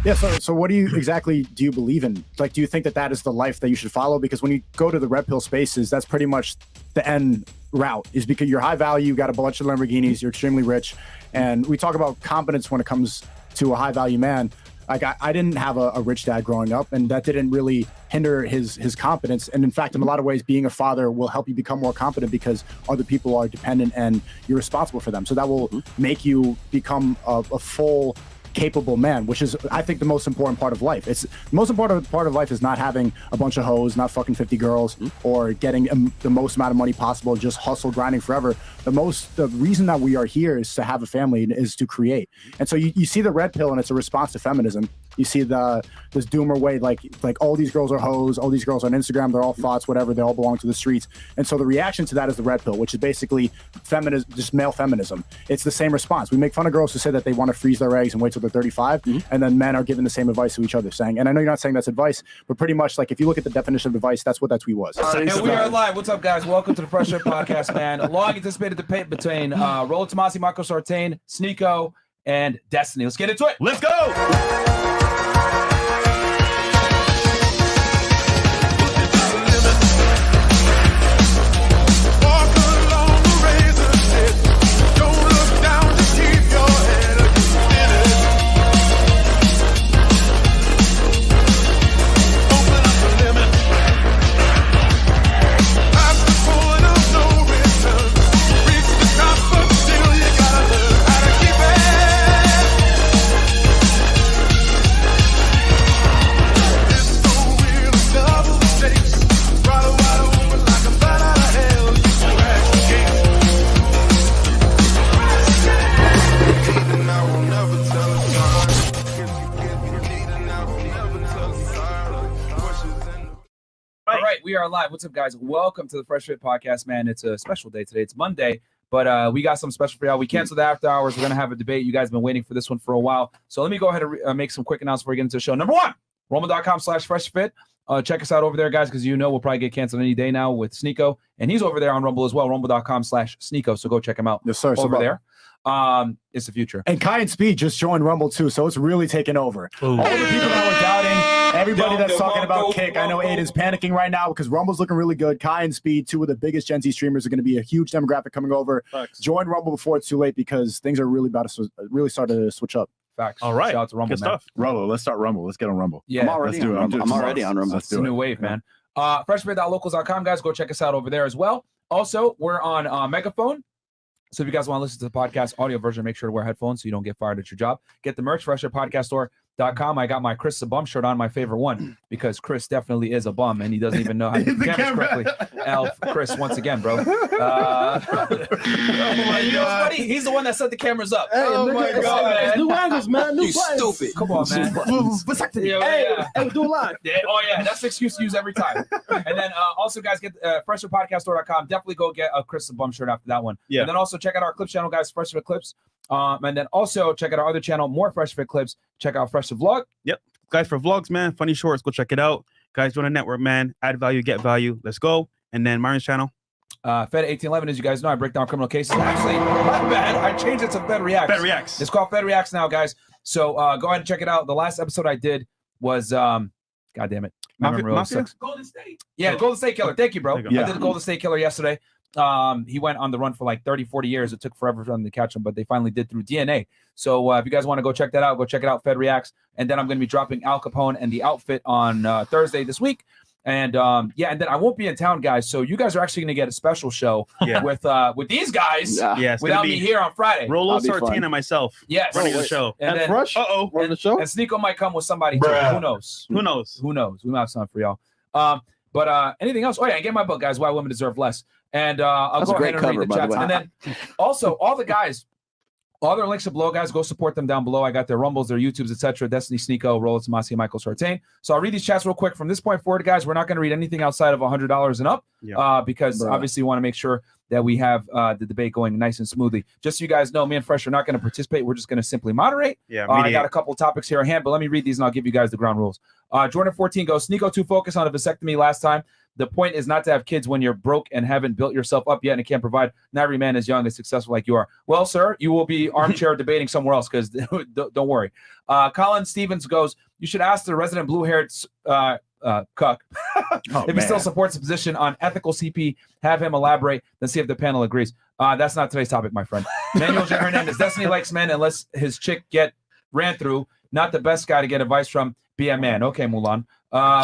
Yeah. So what do you believe in? Like, do you think that is the life that you should follow? Because when you go to the red pill spaces, that's pretty much the end route, is because you're high value, you got a bunch of Lamborghinis, you're extremely rich. And we talk about competence when it comes to a high value man. Like I didn't have a rich dad growing up, and that didn't really hinder his competence. And in fact, in a lot of ways, being a father will help you become more competent because other people are dependent and you're responsible for them. So that will make you become a full, capable man, which is, I think, the most important part of life. It's the most important part of life is not having a bunch of hoes, not fucking 50 girls, or getting the most amount of money possible, just hustle, grinding forever. The reason that we are here is to have a family, is to create. And so you see the red pill, and it's a response to feminism. You see this doomer way, like all these girls are hoes, all these girls on Instagram, they're all thoughts, whatever, they all belong to the streets. And so the reaction to that is the red pill, which is basically feminism, just male feminism. It's the same response. We make fun of girls who say that they want to freeze their eggs and wait till they're 35, and then men are giving the same advice to each other, saying, and I know you're not saying that's advice, but pretty much, like, if you look at the definition of advice, that's what that tweet was. And we are live. What's up, guys? Welcome to the Fresh Air Podcast, man. A long anticipated debate between Rollo Tomasi, Michael Sartain, Sheko, and Destiny. Let's get into it. Let's go. We are live. What's up, guys? Welcome to the Fresh Fit Podcast, man. It's a special day today. It's Monday, but we got something special for y'all. We canceled the after hours. We're going to have a debate. You guys have been waiting for this one for a while. So let me go ahead and make some quick announcements before we get into the show. Number one, rumble.com/freshfit. Check us out over there, guys, because we'll probably get canceled any day now with Sheko. And he's over there on Rumble as well, rumble.com/Sheko. So go check him out. Yes, sir. Over there. It's the future. And Kai and Speed just joined Rumble too, so it's really taking over. Ooh. All the people that were doubting, everybody that's talking about Kick. I know Aiden's panicking right now because Rumble's looking really good. Kai and Speed, two of the biggest Gen Z streamers, are going to be a huge demographic coming over. Facts. Join Rumble before it's too late because things are really about to start to switch up. Facts. All right. Shout out to Rumble, good stuff. Rollo, let's start Rumble. Let's get on Rumble. Yeah, I'm already on Rumble. It's a new wave, man. Freshfit.locals.com, guys. Go check us out over there as well. Also, we're on Megaphone. So if you guys want to listen to the podcast audio version, make sure to wear headphones so you don't get fired at your job. Get the merch, freshfitpodcaststore.com. I got my Chris the Bum shirt on, my favorite one, because Chris definitely is a bum and he doesn't even know how to do the cameras correctly. Chris, once again, bro. You know what's funny? He's the one that set the cameras up. Hey, oh my God, man. New angles, man. New you stupid. Come on, man. Hey, do live. Yeah, oh, yeah. That's the excuse to use every time. And then also, guys, get freshfitpodcaststore.com. Definitely go get a Chris the Bum shirt after that one. Yeah. And then also check out our Clips channel, guys, Fresh Fit Clips. And then also check out our other channel, more Fresh Fit Clips. Check out Fresh Fit Vlog. Yep. Guys, for vlogs, man, funny shorts, go check it out. Guys, join the network, man. Add value, get value. Let's go. And then Marion's channel. Fed 1811, as you guys know, I break down criminal cases. Actually, my bad. I changed it to Fed Reacts. Fed Reacts. It's called Fed Reacts now, guys. So go ahead and check it out. The last episode I did was, God damn it. Mafia? Golden State. Yeah, Golden State Killer. Thank you, bro. I did the Golden State Killer yesterday. He went on the run for like 30, 40 years. It took forever for them to catch him, but they finally did through DNA. So if you guys want to go check that out, go check it out, Fed Reacts. And then I'm going to be dropping Al Capone and the outfit on Thursday this week. And and then I won't be in town, guys. So you guys are actually going to get a special show with these guys without me here on Friday. Rollo, Sartain, and myself. Yes. Running the show. And then, Fresh? Running the show? And Sheko might come with somebody too. Who knows? Who knows? Who knows? We might have something for y'all. But anything else? Oh, yeah, get my book, guys, Why Women Deserve Less. And I'll go ahead and read the chats. And then also, all the guys, all their links are below, guys. Go support them down below. I got their Rumbles, their YouTubes, etc. Destiny, Sheko, Rollo Tomasi, and Michael Sartain. So I'll read these chats real quick. From this point forward, guys, we're not going to read anything outside of $100 and up because obviously you want to make sure that we have the debate going nice and smoothly. Just so you guys know, me and Fresh are not going to participate. We're just going to simply moderate. Yeah, I got a couple of topics here at hand, but let me read these and I'll give you guys the ground rules. Jordan 14 goes, Sneeko too focused on a vasectomy last time. The point is not to have kids when you're broke and haven't built yourself up yet and can't provide. Not every man is young and successful like you are. Well, sir, you will be armchair debating somewhere else because don't worry. Colin Stevens goes, you should ask the resident blue-haired cuck if he still supports the position on ethical CP, have him elaborate, then see if the panel agrees. That's not today's topic, my friend. Manuel J. Hernandez, Destiny likes men unless his chick get ran through. Not the best guy to get advice from. Be a man. Okay, Mulan.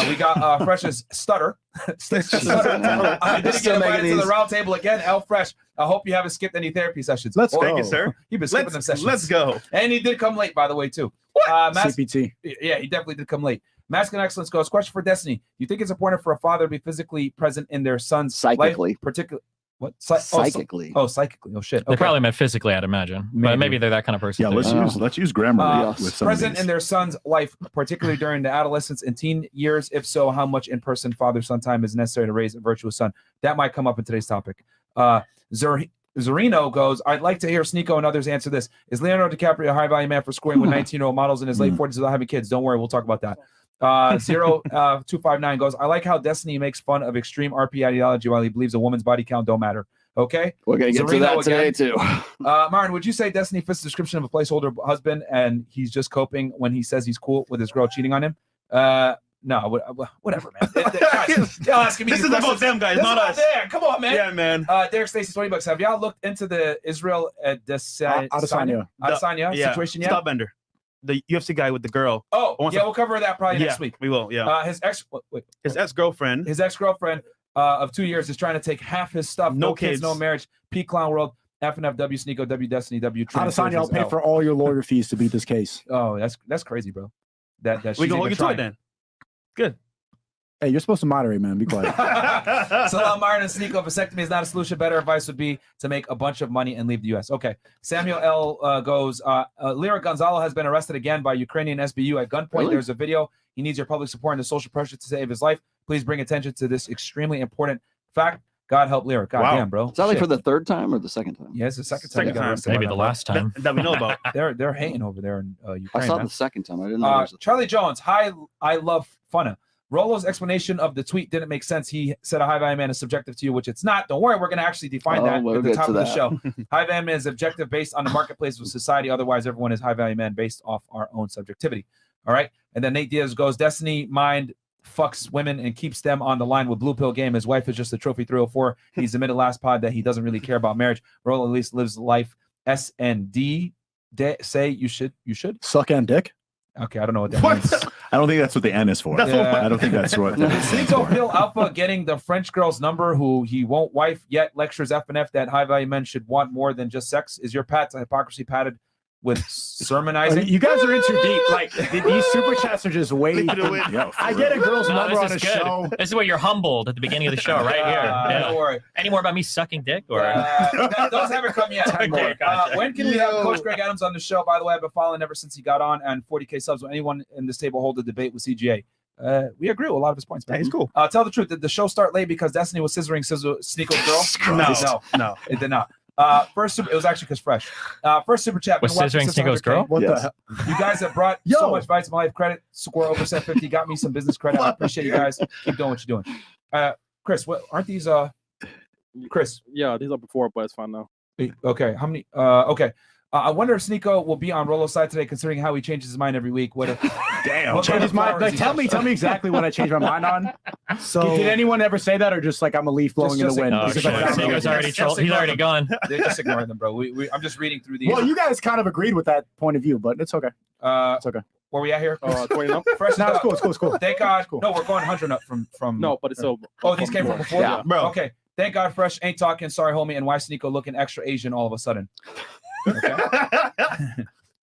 We got Fresh's stutter. Stutter. I didn't get invited to the round table again. L Fresh. I hope you haven't skipped any therapy sessions. Let's thank you, sir. You've been skipping them sessions. Let's go. And he did come late, by the way, too. CPT. Yeah, he definitely did come late. Masculine Excellence goes, question for Destiny. Do you think it's important for a father to be physically present in their son's Psychically. life? Particularly. What? Psychically. Psychically. Oh, shit. They Okay. probably meant physically, I'd imagine. But maybe they're that kind of person. Yeah, too. let's use grammar with some present of these. in their son's life, particularly during the adolescence and teen years. If so, how much in-person father-son time is necessary to raise a virtuous son? That might come up in today's topic. Zorino goes, I'd like to hear Sneeko and others answer this. Is Leonardo DiCaprio a high-value man for scoring with 19-year-old models in his late 40s without having kids? Don't worry, we'll talk about that. 0259 goes, I like how Destiny makes fun of extreme RP ideology while he believes a woman's body count don't matter. Okay, we're gonna get to that today too. Martin, would you say Destiny fits the description of a placeholder husband and he's just coping when he says he's cool with his girl cheating on him? No, whatever, man. Y'all asking me this is about them guys, not us. There. Come on, man. Yeah, man. Derek Stacy, $20. Have y'all looked into the Israel Adesanya situation yet? Stop Bender, the UFC guy with the girl. Oh, yeah, we'll cover that probably next week. We will. Yeah. His ex-girlfriend. His ex-girlfriend of 2 years is trying to take half his stuff. No kids, no marriage. P Clown World. FNF, W Sneeko, W Destiny, W. Adesanya, I'll pay for all your lawyer fees to beat this case. Oh, that's crazy, bro. That we can hold you to it then. Good. Hey, you're supposed to moderate, man. Be quiet. Salam Martin and Sneeko, vasectomy is not a solution. Better advice would be to make a bunch of money and leave the U.S. Okay. Samuel L. Goes, Lyra Gonzalo has been arrested again by Ukrainian SBU at gunpoint. Really? There's a video. He needs your public support and the social pressure to save his life. Please bring attention to this extremely important fact. God help Lyra. God damn, bro. Is that like for the third time or the second time? Yeah, it's the second time. Maybe the last time. That we know about. They're hating over there in Ukraine. I saw man. the second time. I didn't know. Charlie Jones. Hi, I love Funna. Rollo's explanation of the tweet didn't make sense. He said a high value man is subjective to you, which it's not. Don't worry, we're going to actually define that at the top of the show. High value man is objective based on the marketplace of society. Otherwise, everyone is high value man based off our own subjectivity. All right. And then Nate Diaz goes, Destiny mind fucks women and keeps them on the line with blue pill game. His wife is just a trophy 304. He's admitted last pod that he doesn't really care about marriage. Rollo at least lives life. S&D say you should suck and dick. Okay, I don't know what that means. I don't think that's what the N is for. I don't think that's what. Sneeko Phil Alpha getting the French girl's number who he won't wife yet lectures FNF that high value men should want more than just sex. Is your Pat's hypocrisy padded with sermonizing? You guys are in too deep. Like these super chats are just way. I get a girl's number on a show. This is where you're humbled at the beginning of the show, right here. Don't worry. Any more about me sucking dick? Or those haven't come yet. Okay, gotcha. When can we have Coach Greg Adams on the show? By the way, I've been following ever since he got on, and 40K subs. Will anyone in this table hold a debate with CGA? We agree with a lot of his points, man. He's cool. Tell the truth. Did the show start late because Destiny was scissoring Sneeko's girl? No, it did not. It was actually because Fresh. First super chat. Was scissoring Sneeko's girl? What the hell? You guys have brought so much Bites of My Life credit. Score over 750. Got me some business credit. I appreciate you guys. Keep doing what you're doing. Chris, what aren't these? Chris. Yeah, these are before, but it's fine now. Okay. How many? Okay. I wonder if Sneeko will be on Rollo's side today, considering how he changes his mind every week. What if? Damn. Change his mind. Like, tell me exactly what I changed my mind on. So, did anyone ever say that, or just like I'm a leaf blowing in the wind? Oh, Sneeko's already trolled. He's already gone. They're just ignoring them, bro. I'm just reading through these. Well, you guys kind of agreed with that point of view, but it's okay. It's okay. Where we at here? 20 up. Fresh. No, it's cool. Thank God. Cool. No, we're going 100 up from. No, but it's still. Oh, these came from before. Yeah, bro. Okay. Thank God, Fresh ain't talking. Sorry, homie. And why Sneeko looking extra Asian all of a sudden? Okay.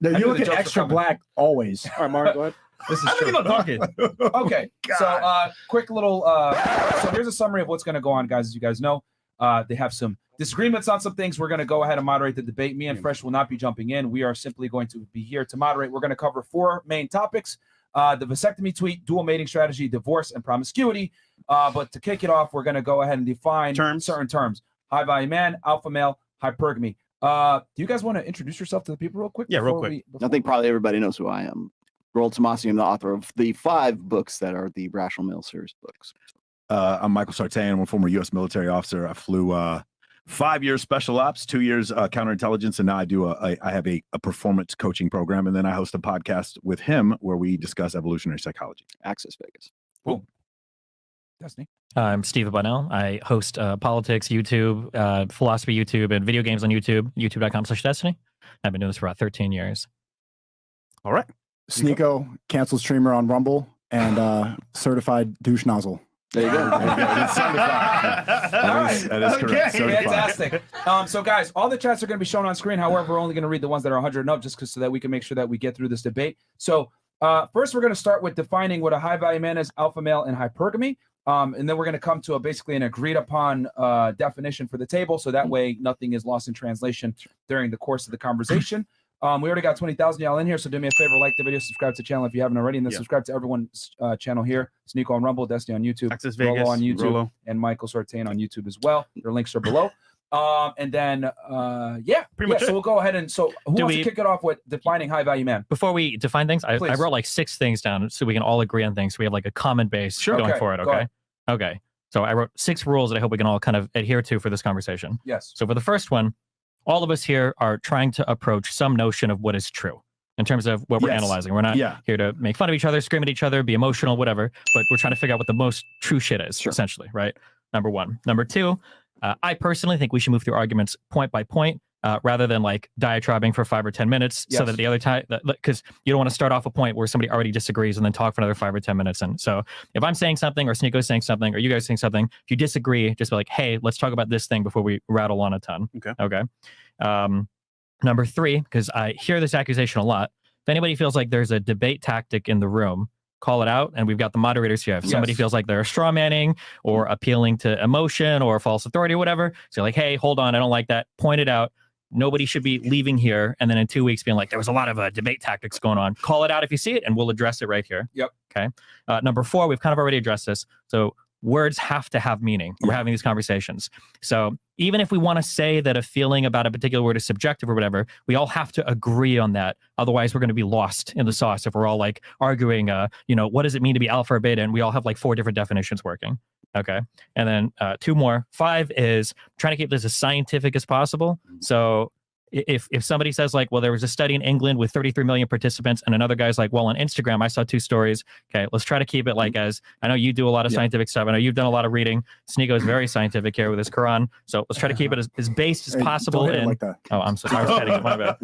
No, you look extra black always. All right, Mark, go ahead. This is true. Talking. Okay. So, quick little. So here's a summary of what's going to go on, guys. As you guys know, they have some disagreements on some things. We're going to go ahead and moderate the debate. Me and Fresh will not be jumping in. We are simply going to be here to moderate. We're going to cover 4 main topics: the vasectomy tweet, dual mating strategy, divorce, and promiscuity. But to kick it off, we're going to go ahead and define certain terms. high value man, alpha male, hypergamy. Do you guys want to introduce yourself to the people real quick? Yeah, real quick. I think probably everybody knows who I am. Rollo Tomasi, I'm the author of the 5 books that are the Rational Male series books. I'm Michael Sartain. I'm a former U.S. military officer. I flew 5 years special ops, 2 years counterintelligence, and now I have a performance coaching program, and then I host a podcast with him where we discuss evolutionary psychology. Access Vegas. Cool. Destiny. I'm Steve Bunnell. I host politics, YouTube, philosophy YouTube, and video games on YouTube, youtube.com/Destiny. I've been doing this for about 13 years. All right. Sneeko, canceled streamer on Rumble, and certified douche nozzle. There you go. It's certified. That is correct. Certified. Fantastic. So guys, all the chats are going to be shown on screen. However, we're only going to read the ones that are 100 and up just so that we can make sure that we get through this debate. So first, we're going to start with defining what a high value man is, alpha male, and hypergamy. And then we're going to come to basically an agreed upon definition for the table. So that way nothing is lost in translation during the course of the conversation. We already got 20,000 y'all in here. So do me a favor, like the video, subscribe to the channel if you haven't already, and then subscribe to everyone's channel here. Sneeko on Rumble, Destiny on YouTube, Access Vegas, Rollo on YouTube, Rollo. and Michael Sartain on YouTube as well. Their links are below. And then, Pretty much so it. we'll go ahead and who wants to kick it off with defining high value man? Before we define things, I wrote like 6 things down so we can all agree on things. So we have like a common base going forward. Go ahead. Okay. So I wrote 6 rules that I hope we can all kind of adhere to for this conversation. Yes. So for the first one, all of us here are trying to approach some notion of what is true in terms of what we're analyzing. We're not here to make fun of each other, scream at each other, be emotional, whatever, but we're trying to figure out what the most true shit is, essentially, right? Number 1. Number 2, I personally think we should move through arguments point by point rather than like diatribing for 5 or 10 minutes so that the other time, because you don't want to start off a point where somebody already disagrees and then talk for another 5 or 10 minutes. And so if I'm saying something or Sneeko's saying something or you guys saying something, if you disagree, just be like, hey, let's talk about this thing before we rattle on a ton. Okay. Number 3, because I hear this accusation a lot. If anybody feels like there's a debate tactic in the room, call it out. And we've got the moderators here. If somebody feels like they're straw manning or appealing to emotion or false authority or whatever, say like, hey, hold on, I don't like that. Point it out. Nobody should be leaving here and then in 2 weeks being like, there was a lot of debate tactics going on. Call it out if you see it and we'll address it right here. Yep. Okay. Number 4, we've kind of already addressed this. So words have to have meaning. We're having these conversations. So even if we want to say that a feeling about a particular word is subjective or whatever, we all have to agree on that. Otherwise, we're going to be lost in the sauce if we're all like arguing, what does it mean to be alpha or beta? And we all have like 4 different definitions working. Okay. And then 2 more. 5 is trying to keep this as scientific as possible. So if somebody says like, well, there was a study in England with 33 million participants and another guy's like, well, on Instagram, I saw 2 stories. Okay, let's try to keep it like as, I know you do a lot of scientific stuff. I know you've done a lot of reading. Sneeko is very scientific here with his Quran. So let's try to keep it as based as possible. Don't hit it like that. Oh, I'm sorry. I was petting it. My bad.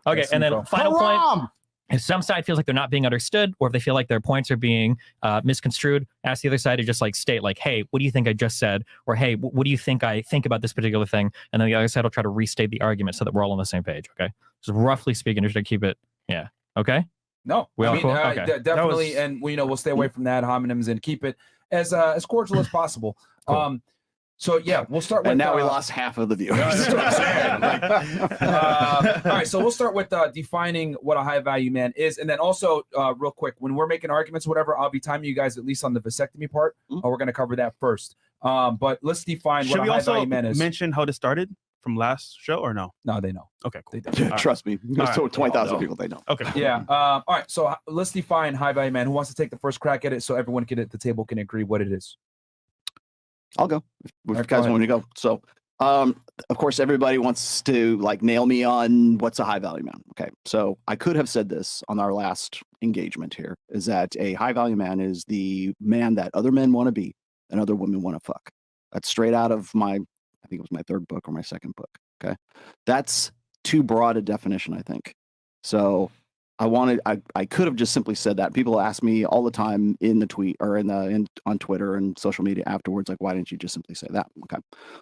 Okay, and then final point. If some side feels like they're not being understood, or if they feel like their points are being misconstrued, ask the other side to just like state like, hey, what do you think I just said? Or hey, what do you think I think about this particular thing? And then the other side will try to restate the argument so that we're all on the same page. Okay. So roughly speaking, you're going to keep it. Yeah. Okay. No, we all cool? Okay. Definitely. And we'll stay away from that homonyms and keep it as cordial as possible. Cool. So yeah, we'll start with. And now we lost half of the viewers. That's what I'm saying. All right, so we'll start with defining what a high value man is, and then also real quick, when we're making arguments, or whatever, I'll be timing you guys at least on the vasectomy part. We're going to cover that first. But let's define what a high value man is. Mention how this started from last show or no? No, they know. Okay, cool. They don't. Trust me, there's 20,000 people they know. Okay. Yeah. All right. So let's define high value man. Who wants to take the first crack at it so everyone at the table can agree what it is? I'll go if you guys want me to go. So, of course, everybody wants to like nail me on what's a high value man. Okay. So I could have said this on our last engagement here is that a high value man is the man that other men want to be and other women want to fuck. That's straight out of I think it was my 3rd book or my 2nd book. Okay. That's too broad a definition, I think. So I could have just simply said that. People ask me all the time in the tweet or on Twitter and social media afterwards, like, why didn't you just simply say that? Okay.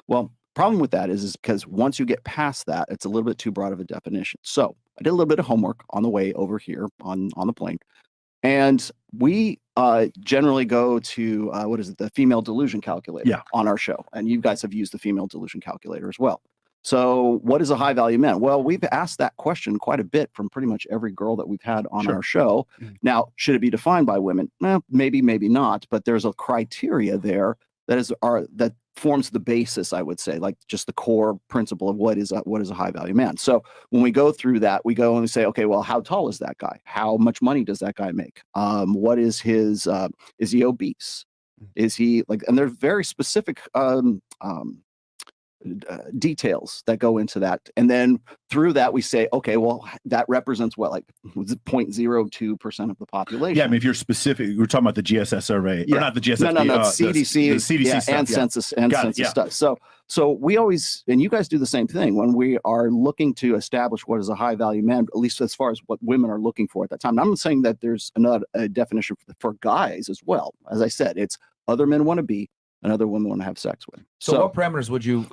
Well, problem with that is because once you get past that, it's a little bit too broad of a definition. So I did a little bit of homework on the way over here on the plane. And we generally go to, the female delusion calculator on our show. And you guys have used the female delusion calculator as well. So what is a high value man? Well, we've asked that question quite a bit from pretty much every girl that we've had on our show. Now, should it be defined by women? Maybe, maybe not. But there's a criteria there that forms the basis, I would say, like just the core principle of what is a high value man. So when we go through that, we go and we say, okay, well, how tall is that guy? How much money does that guy make? What is his, is he obese? Is he like, and there's very specific details that go into that. And then through that, we say, okay, well, that represents what, like 0.02% of the population. Yeah, I mean, if you're specific, we're talking about the GSS survey, or not the GSS. No, CDC, the CDC stuff, and census and census stuff. So we always, and you guys do the same thing when we are looking to establish what is a high value man, at least as far as what women are looking for at that time. And I'm not saying that there's another definition for guys as well. As I said, it's other men want to be, and other women want to have sex with. So what parameters would you?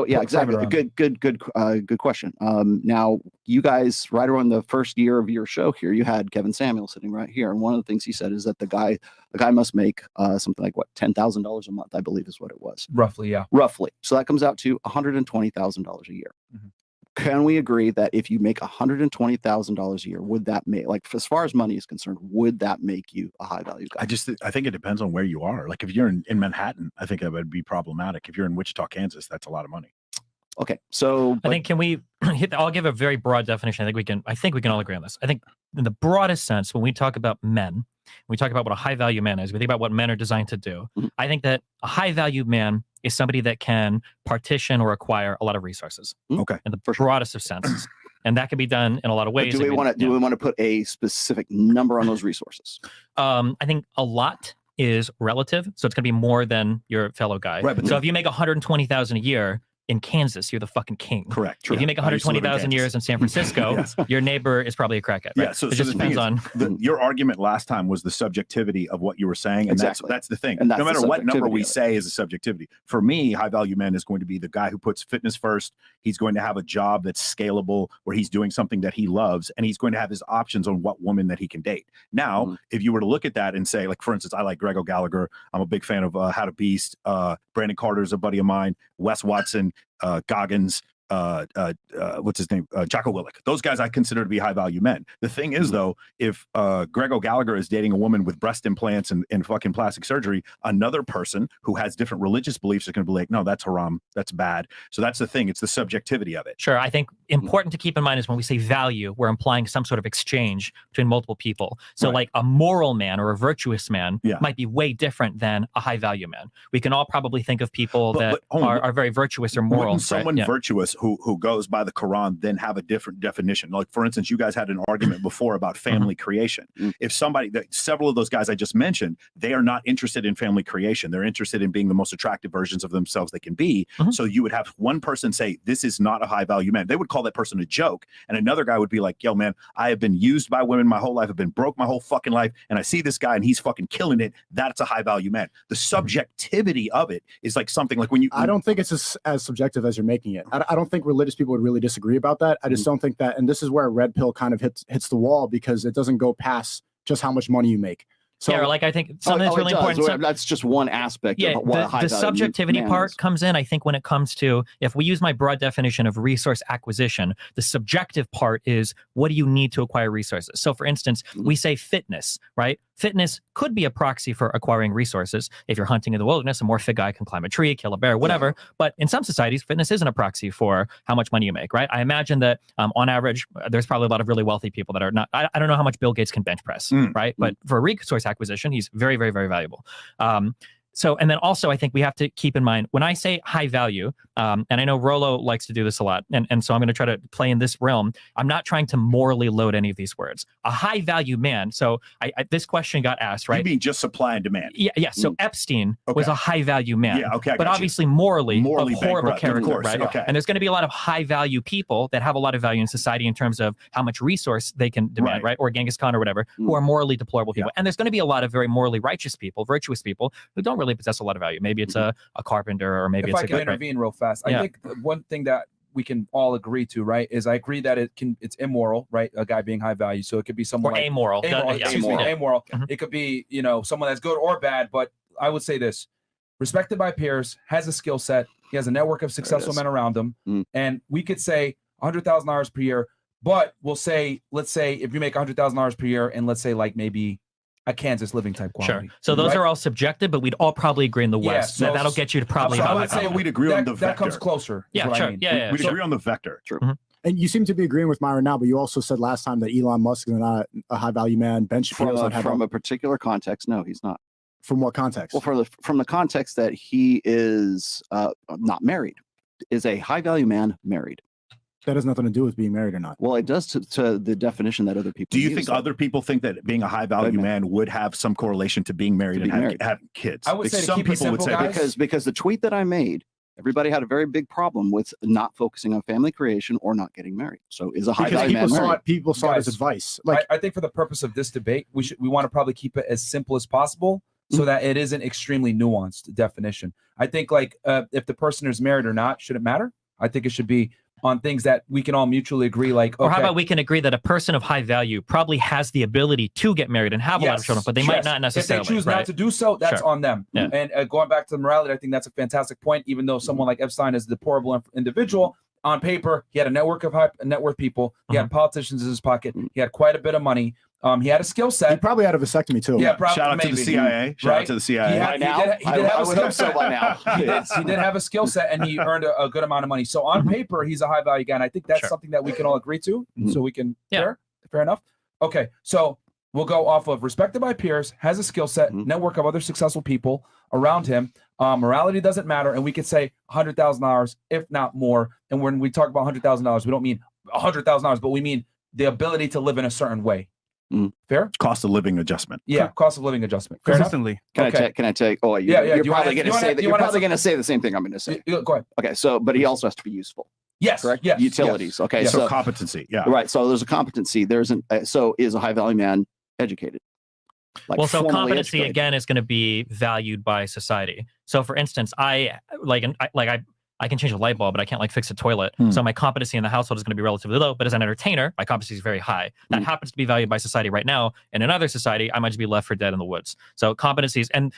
Exactly. Good question. Now, you guys, right around the first year of your show here, you had Kevin Samuel sitting right here, and one of the things he said is that the guy must make something like what, $10,000 a month, I believe is what it was. Roughly, yeah. Roughly. So that comes out to $120,000 a year. Mm-hmm. Can we agree that if you make $120,000 a year, would that make, like, as far as money is concerned, would that make you a high value guy? I think it depends on where you are. Like if you're in Manhattan, I think that would be problematic. If you're in Wichita, Kansas, that's a lot of money. Okay, so I think, can we I'll give a very broad definition. I think we can all agree on this. I think in the broadest sense, when we talk about men, we talk about what a high value man is, we think about what men are designed to do. Mm-hmm. I think that a high value man is somebody that can partition or acquire a lot of resources. Okay. In the broadest of senses. And that can be done in a lot of ways. Do we want to put a specific number on those resources? I think a lot is relative. So it's going to be more than your fellow guy. Right, so if you make $120,000 a year in Kansas, you're the fucking king. Correct. True. If you make 120,000 years in San Francisco, yes. Your neighbor is probably a crackhead. Right? Yeah. So it just depends on your argument last time was the subjectivity of what you were saying, and exactly. that's the thing. And that's no matter what number we say is a subjectivity. For me, high value man is going to be the guy who puts fitness first. He's going to have a job that's scalable, where he's doing something that he loves, and he's going to have his options on what woman that he can date. Now, if you were to look at that and say, like, for instance, I like Grego Gallagher. I'm a big fan of How to Beast. Brandon Carter's a buddy of mine. Wes Watson. Goggins, what's his name? Jocko Willink. Those guys I consider to be high value men. The thing is, though, if Grego Gallagher is dating a woman with breast implants and fucking plastic surgery, another person who has different religious beliefs is going to be like, no, that's haram. That's bad. So that's the thing. It's the subjectivity of it. Sure. I think important to keep in mind is when we say value, we're implying some sort of exchange between multiple people. So like a moral man or a virtuous man might be way different than a high value man. We can all probably think of people that are very virtuous or moral. Wouldn't someone virtuous who goes by the Quran then have a different definition? Like, for instance, you guys had an argument before about family creation. If somebody, several of those guys I just mentioned, they are not interested in family creation. They're interested in being the most attractive versions of themselves they can be. So you would have one person say, this is not a high value man. They would call that person a joke. And another guy would be like, yo, man, I have been used by women my whole life. I've been broke my whole fucking life. And I see this guy and he's fucking killing it. That's a high value man. The subjectivity of it is like something like when you... I don't think it's as subjective as you're making it. I don't think religious people would really disagree about that. I just don't think that, and this is where red pill kind of hits the wall, because it doesn't go past just how much money you make. So, yeah, like I think something that's really important. That's just one aspect of what a high the subjectivity part is. comes in, I think, when it comes to, if we use my broad definition of resource acquisition, the subjective part is, what do you need to acquire resources? So for instance, we say fitness, right? Fitness could be a proxy for acquiring resources. If you're hunting in the wilderness, a more fit guy can climb a tree, kill a bear, whatever. But in some societies, fitness isn't a proxy for how much money you make, right? I imagine that on average, there's probably a lot of really wealthy people that are not, I don't know how much Bill Gates can bench press, right? But for resource acquisition, he's very, very, very valuable. So, and then also, I think we have to keep in mind, when I say high value, and I know Rollo likes to do this a lot, and so I'm going to try to play in this realm. I'm not trying to morally load any of these words. A high value man. So this question got asked, right? You mean just supply and demand? Yeah. So Epstein was a high value man. Yeah. Okay. But obviously morally of horrible character, course, right? Okay. And there's going to be a lot of high value people that have a lot of value in society in terms of how much resource they can demand, right? Or Genghis Khan or whatever, who are morally deplorable people. And there's going to be a lot of very morally righteous people, virtuous people, who don't really possess a lot of value. Maybe it's a carpenter, or maybe if it's I can intervene real fast. I think one thing that we can all agree to, right, is I agree that it's immoral, right? A guy being high value. So it could be someone or like amoral. Amoral. It could be, someone that's good or bad. But I would say this: respected by peers, has a skill set, he has a network of successful men around him, and we could say $100,000 per year. But we'll say, let's say if you make $100,000 per year, and let's say like maybe a Kansas living type quality. Sure. So those right? are all subjective, but we'd all probably agree in the West. so that'll get you to probably so I high would say value. we'd agree on the that vector. comes closer. is Yeah, what sure. I mean. Yeah, We'd agree on the vector. True. And you seem to be agreeing with Myron now, but you also said last time that Elon Musk is not a high value man. Ben Shapiro's not From a particular context, no, he's not. From what context? Well, from the context that he is not married, is a high value man married? That has nothing to do with being married or not. Well, it does to the definition that other people. Do you use, think though. other people think that being a high value man would have some correlation to being married and having kids? I would say to some keep it people would simple, say guys. because the tweet that I made, everybody had a very big problem with not focusing on family creation or not getting married. So is a high Because value man married? people saw it as Guys, advice. Like I think for the purpose of this debate, we want to probably keep it as simple as possible so that it isn't extremely nuanced definition. I think like if the person is married or not, should it matter? I think it should be on things that we can all mutually agree, like, okay. Or how about we can agree that a person of high value probably has the ability to get married and have a lot of children, but they might not necessarily. If they choose not to do so, that's on them. Yeah. And going back to the morality, I think that's a fantastic point. Even though someone like Epstein is a deplorable individual, on paper, he had a network of net worth people. He had politicians in his pocket. He had quite a bit of money. He had a skill set. he probably had a vasectomy too. Yeah, probably. Shout out to the CIA. Shout out to the CIA. He did have a skill set by now. He did have a skill set, and he earned a good amount of money. So on paper, he's a high value guy, and I think that's something that we can all agree to. So we can. Fair enough. Okay, so we'll go off of respected by peers, has a skill set, network of other successful people around him. Morality doesn't matter, and we could say $100,000, if not more. And when we talk about $100,000, we don't mean $100,000, but we mean the ability to live in a certain way. Fair? Cost of living adjustment. Yeah, cost of living adjustment. Fair Consistently. Can I take? Oh, you're probably going to say that. You're probably going to say the same thing I'm going to say. Go ahead. Okay, so but he also has to be useful. Yes. Correct. Yes. Utilities. Okay. Yes. So competency. Yeah. Right. So there's a competency. So is a high value man educated? Like well, so formally competency educated? again is going to be valued by society. So, for instance, I can change a light bulb, but I can't like fix a toilet. So my competency in the household is going to be relatively low. But as an entertainer, my competency is very high. That happens to be valued by society right now. And in another society, I might just be left for dead in the woods. So competencies and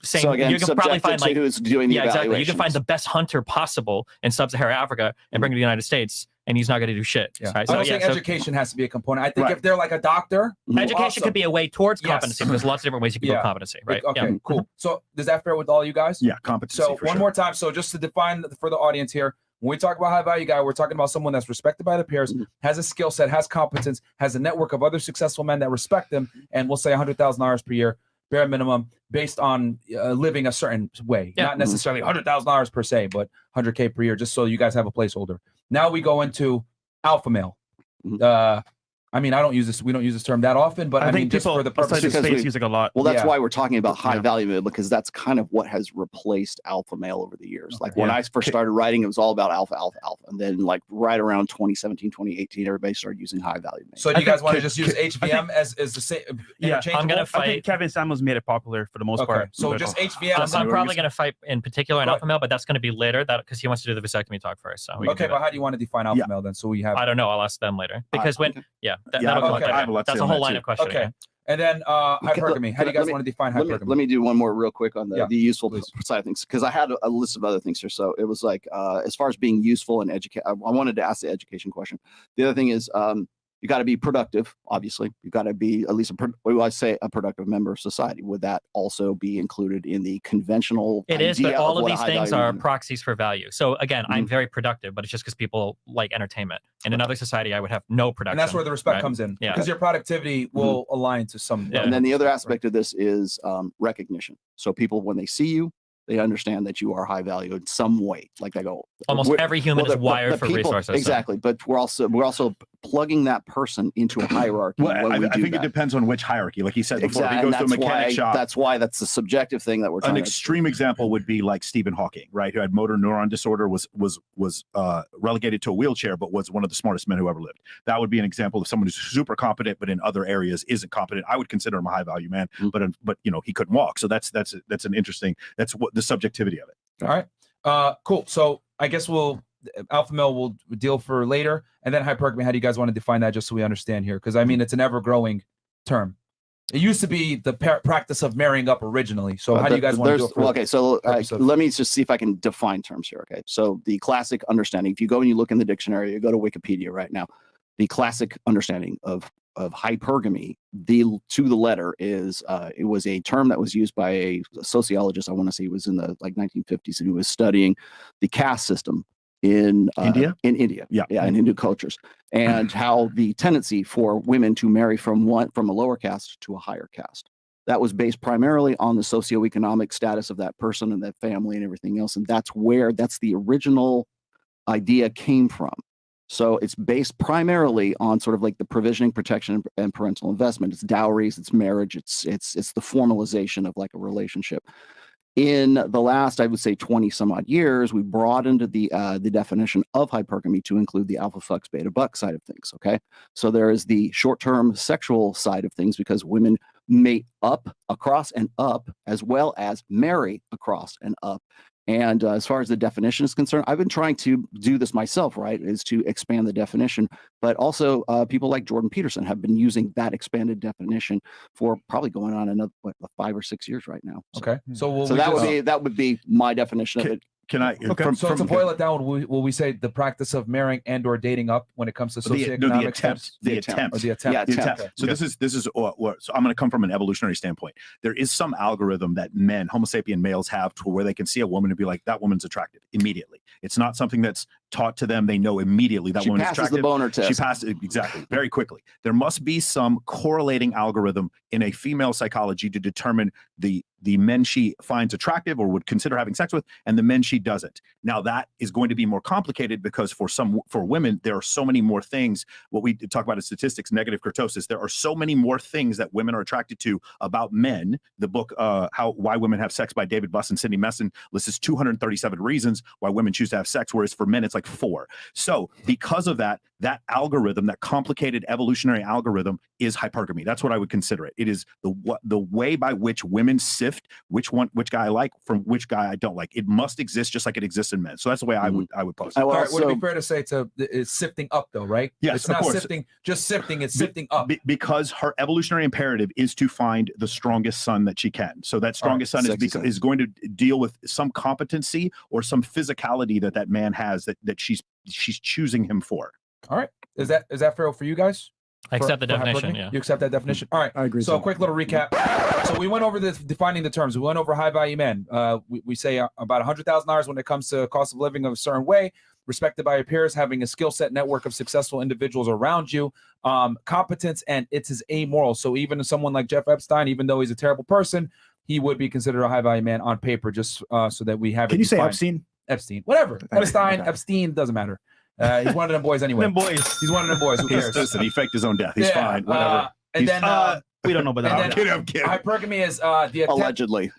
saying so again, you can probably find like who's doing the exactly. You can find the best hunter possible in sub-Saharan Africa and bring him to the United States, and he's not going to do shit. Yeah. Right? I don't think education has to be a component. I think if they're like a doctor, education could be a way towards competency. There's lots of different ways you can build competency, right? Okay, cool. So is that fair with all you guys? Yeah, competency. So one more time. So just to define for the audience here, when we talk about high value guy, we're talking about someone that's respected by the peers, has a skill set, has competence, has a network of other successful men that respect them, and we'll say $100,000 per year, bare minimum, based on living a certain way. Not necessarily $100,000 per se, but $100K per year, just so you guys have a placeholder. Now we go into alpha male. I mean, I don't use this. We don't use this term that often, but I mean, just for the purpose of space use it a lot. Well, that's why we're talking about high value male, because that's kind of what has replaced alpha male over the years. Like when I first started writing, it was all about alpha, and then like right around 2017, 2018, everybody started using high value male. So do you guys want to just use HVM as the same? Yeah, I'm gonna fight. I think Kevin Samuels made it popular for the most part. So just HVM. I'm probably gonna fight in particular in alpha male, but that's gonna be later. That because he wants to do the vasectomy talk first. So okay, but how do you want to define alpha male then? So we have. I don't know. I'll ask them later because that's a whole line of questioning. Okay. And then hypergamy. How do you guys want to define hypergamy? Let me do one more real quick on the useful side of things, because I had a list of other things here. So it was like, as far as being useful and educate, I wanted to ask the education question. The other thing is, you got to be productive. Obviously, you got to be at least a productive member of society. Would that also be included in the conventional? It is, but all of these things are proxies for value. So again, I'm very productive, but it's just because people like entertainment. In another society, I would have no production. And that's where the respect comes in, because your productivity will align to some. And then the other aspect of this is recognition. So people, when they see you, they understand that you are high value in some way. Like they go, almost every human is wired for resources. Exactly, but we're also plugging that person into a hierarchy. Well, I think it depends on which hierarchy. Like he said before, if he goes to a mechanic shop. That's why that's the subjective thing that we're trying. An extreme example would be like Stephen Hawking, right? Who had motor neuron disorder, was relegated to a wheelchair, but was one of the smartest men who ever lived. That would be an example of someone who's super competent, but in other areas isn't competent. I would consider him a high value man, but he couldn't walk. So that's an interesting. That's what the subjectivity of it. All right, cool. So I guess alpha male will deal for later, and then hypergamy. How do you guys want to define that, just so we understand here? Because I mean, it's an ever-growing term. It used to be the practice of marrying up originally. So how do you guys want to do it? Okay, so let me just see if I can define terms here. Okay, so the classic understanding. If you go and you look in the dictionary, you go to Wikipedia right now. The classic understanding of hypergamy, to the letter is it was a term that was used by a sociologist. I want to say it was in the like 1950s, and he was studying the caste system in India. Yeah, in Hindu cultures, and how the tendency for women to marry from a lower caste to a higher caste. That was based primarily on the socioeconomic status of that person and that family and everything else, and that's the original idea came from. So it's based primarily on sort of like the provisioning, protection, and parental investment. It's dowries, it's marriage, it's the formalization of like a relationship. In the last, I would say, 20 some odd years, we broadened the definition of hypergamy to include the alpha fucks beta buck side of things. Okay, so there is the short-term sexual side of things, because women mate up, across, and up, as well as marry across and up. And as far as the definition is concerned, I've been trying to do this myself, right, is to expand the definition. But also people like Jordan Peterson have been using that expanded definition for probably going on another 5 or 6 years right now. So, Okay. So that would be my definition of it. Can I? Okay. So to boil it down, will we say the practice of marrying and or dating up when it comes to socioeconomic the attempt. Okay. So this is so I'm going to come from an evolutionary standpoint. There is some algorithm that men, Homo sapien males, have to where they can see a woman and be like, that woman's attractive immediately. It's not something that's taught to them. They know immediately that woman is attractive. She passes the boner test. She passes exactly very quickly. There must be some correlating algorithm in a female psychology to determine the men she finds attractive or would consider having sex with, and the men she doesn't. Now that is going to be more complicated because for women, there are so many more things. What we talk about is statistics, negative kurtosis. There are so many more things that women are attracted to about men. The book, Why Women Have Sex by David Buss and Cindy Messon lists 237 reasons why women choose to have sex, whereas for men, it's like 4. So because of that algorithm, that complicated evolutionary algorithm is hypergamy. That's what I would consider it. It is the way by which women sift which guy I like from which guy I don't like. It must exist just like it exists in men. So that's the way I would pose it. All right, would it be fair to say it's sifting up though, right? Yes, it's not sifting, it's sifting up. Because her evolutionary imperative is to find the strongest son that she can. So that strongest son is going to deal with some competency or some physicality that man has that she's choosing him for. All right. Is that fair for you guys? I accept the definition. Yeah. You accept that definition. All right. I agree. So a quick little recap. So we went over defining the terms. We went over high value men. We say about $100,000 when it comes to cost of living of a certain way, respected by your peers, having a skill set network of successful individuals around you, competence, and it's amoral. So even someone like Jeff Epstein, even though he's a terrible person, he would be considered a high value man on paper, just so that we have. Can you say Epstein? Epstein, whatever. Epstein, Epstein, doesn't matter. He's one of them boys anyway. He's one of them boys. Who cares? Listen, he faked his own death. He's fine. Whatever. And then we don't know about that. I'm kidding. Hypergamy is the attempt, allegedly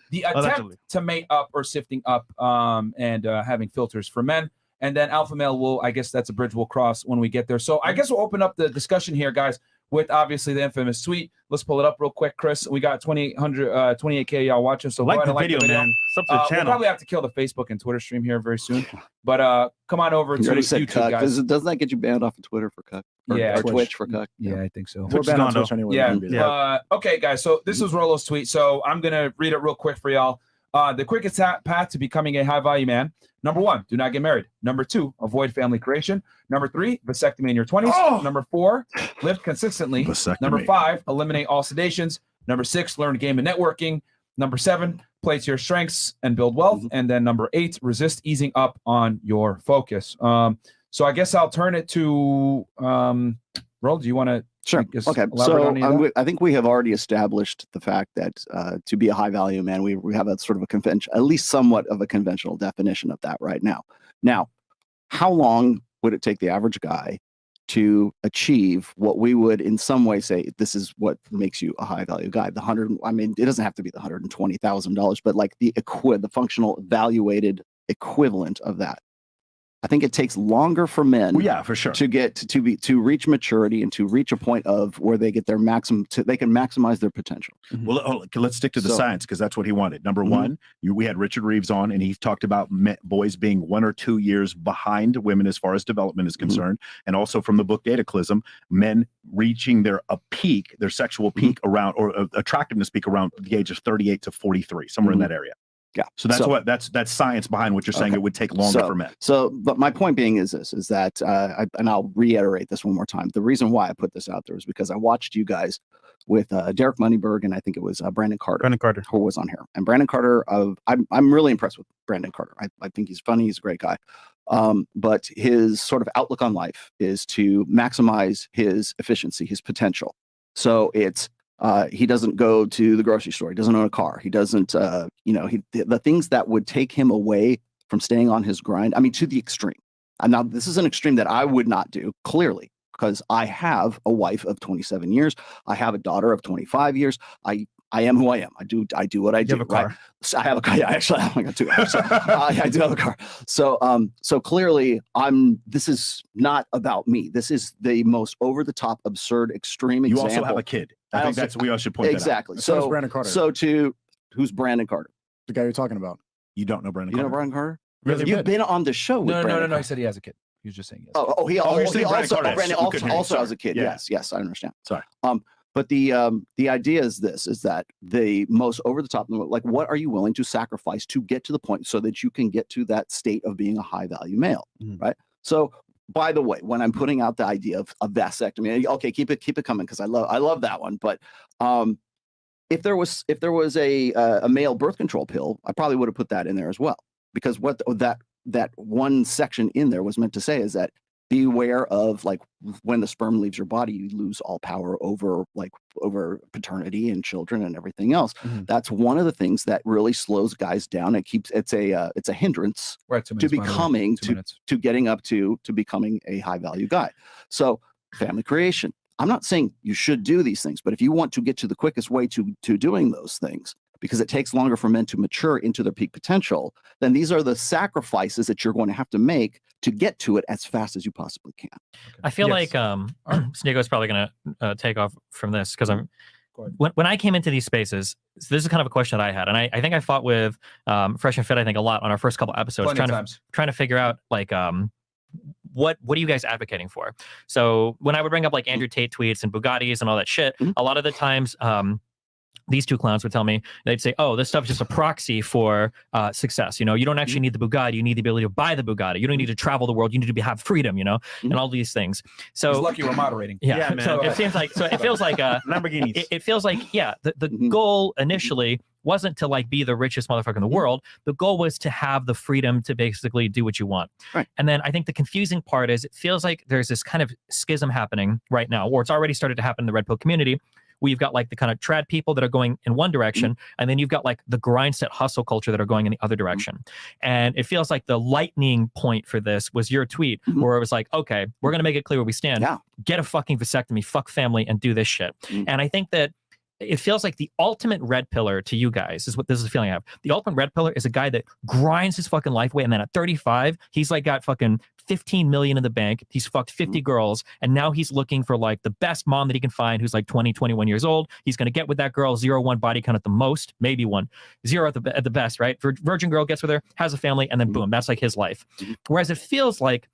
to mate up or sifting up, and having filters for men. And then alpha male I guess that's a bridge we'll cross when we get there. So I guess we'll open up the discussion here, guys, with obviously the infamous tweet. Let's pull it up real quick, Chris. We got 28K y'all watching. So like the video, man. Sub to the channel. We'll probably have to kill the Facebook and Twitter stream here very soon. But come on over to YouTube, cuck, guys. Doesn't that get you banned off of Twitter for cuck? Or Twitch for cuck. Yeah, I think so. We're banned on Twitch anyway. Yeah. Okay, guys. So this was Rollo's tweet. So I'm gonna read it real quick for y'all. The quickest path to becoming a high-value man. Number 1, do not get married. Number 2, avoid family creation. Number 3, vasectomy in your 20s. Number 4, live consistently. Number 5, eliminate all sedations. Number 6, learn game and networking. Number 7, play to your strengths and build wealth. And then number 8, resist easing up on your focus. So I guess I'll turn it to Rollo. Do you want to? Sure. Okay. So I think we have already established the fact that to be a high value man, we have a sort of a convention, at least somewhat of a conventional definition of that right now. Now, how long would it take the average guy to achieve what we would in some way say this is what makes you a high value guy? It doesn't have to be the $120,000, but like the functional evaluated equivalent of that. I think it takes longer for men, for sure, to reach maturity and to reach a point of where they get their they can maximize their potential. Well, let's stick to the science because that's what he wanted. Number 1, we had Richard Reeves on, and he talked about boys being 1 or 2 years behind women as far as development is concerned, and also from the book Dataclysm, men reaching their sexual peak around or attractiveness peak around the age of 38 to 43, somewhere in that area. Yeah. So that's science behind what you're saying. Okay. It would take longer for men. So, but my point being is that and I'll reiterate this one more time. The reason why I put this out there is because I watched you guys with Derek Moneyberg and I think it was Brandon Carter, who was on here. And Brandon Carter, I'm really impressed with Brandon Carter. I think he's funny. He's a great guy. But his sort of outlook on life is to maximize his efficiency, his potential. So it's he doesn't go to the grocery store. He doesn't own a car. He doesn't, the things that would take him away from staying on his grind. I mean, to the extreme. And now this is an extreme that I would not do, clearly, because I have a wife of 27 years. I have a daughter of 25 years. I am who I am. I do what I do. You have a car. Right? So I have a car. Yeah, actually, I got two cars. So, I do have a car. So clearly, this is not about me. This is the most over the top, absurd, extreme You example. also have a kid. I think that's we all should point exactly. that out. So Brandon Carter. Who's Brandon Carter? The guy you're talking about. You don't know Brandon You Carter? know Brandon Carter? Really You've good. been on the show with Brandon No. He Carter. said he has a kid. He was just saying yes. He you're also saying Brandon Carter. Brandon We couldn't hear you. also has a kid. Sorry. Yes, I understand. Sorry. But the idea is that the most over the top, like, what are you willing to sacrifice to get to the point so that you can get to that state of being a high value male, right? So, by the way, when I'm putting out the idea of a vasectomy, okay, keep it coming because I love that one. But if there was a male birth control pill, I probably would have put that in there as well, because what that one section in there was meant to say is that beware of, like, when the sperm leaves your body, you lose all power over paternity and children and everything else. Mm-hmm. That's one of the things that really slows guys down. It's a hindrance to becoming to getting up to becoming a high value guy. So family creation. I'm not saying you should do these things, but if you want to get to the quickest way to doing those things, because it takes longer for men to mature into their peak potential, then these are the sacrifices that you're going to have to make to get to it as fast as you possibly can. I feel like Snego's probably going to take off from this, because when I came into these spaces, so this is kind of a question that I had, and I think I fought with Fresh and Fit, I think, a lot on our first couple episodes, trying to figure out, like, what are you guys advocating for? So when I would bring up, like, Andrew Tate tweets and Bugattis and all that shit, a lot of the times these two clowns would tell me, they'd say, oh, this stuff is just a proxy for success. You don't actually need the Bugatti. You need the ability to buy the Bugatti. You don't need to travel the world. You need to have freedom, and all these things. So he's lucky we're moderating. Yeah, man. So it seems like, it feels like Lamborghinis. It feels like, the goal initially wasn't to, like, be the richest motherfucker in the world. The goal was to have the freedom to basically do what you want. Right. And then I think the confusing part is, it feels like there's this kind of schism happening right now, or it's already started to happen in the Red Pill community, where you've got, like, the kind of trad people that are going in one direction, and then you've got, like, the grind set hustle culture that are going in the other direction. And it feels like the lightning point for this was your tweet, where it was like, okay, we're going to make it clear where we stand. Yeah. Get a fucking vasectomy, fuck family, and do this shit. And I think that it feels like the ultimate red pillar to you guys is what this is the feeling I have. The ultimate red pillar is a guy that grinds his fucking life away, and then at 35, he's, like, got fucking 15 million in the bank. He's fucked 50 girls, and now he's looking for, like, the best mom that he can find, who's like 20, 21 years old. He's going to get with that girl, 0-1 body count at the most, maybe 1, 0 at the best, right? Virgin girl gets with her, has a family, and then boom, that's like his life. Whereas it feels like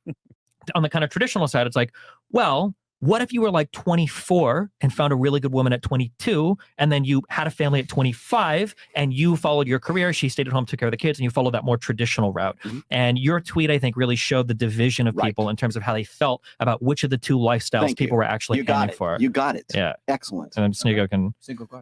on the kind of traditional side, it's like, well, what if you were, like, 24 and found a really good woman at 22, and then you had a family at 25, and you followed your career, she stayed at home, took care of the kids, and you followed that more traditional route. And your tweet, I think, really showed the division of people in terms of how they felt about which of the two lifestyles people were actually aiming for. You got it. Yeah. Excellent. And then Snego can...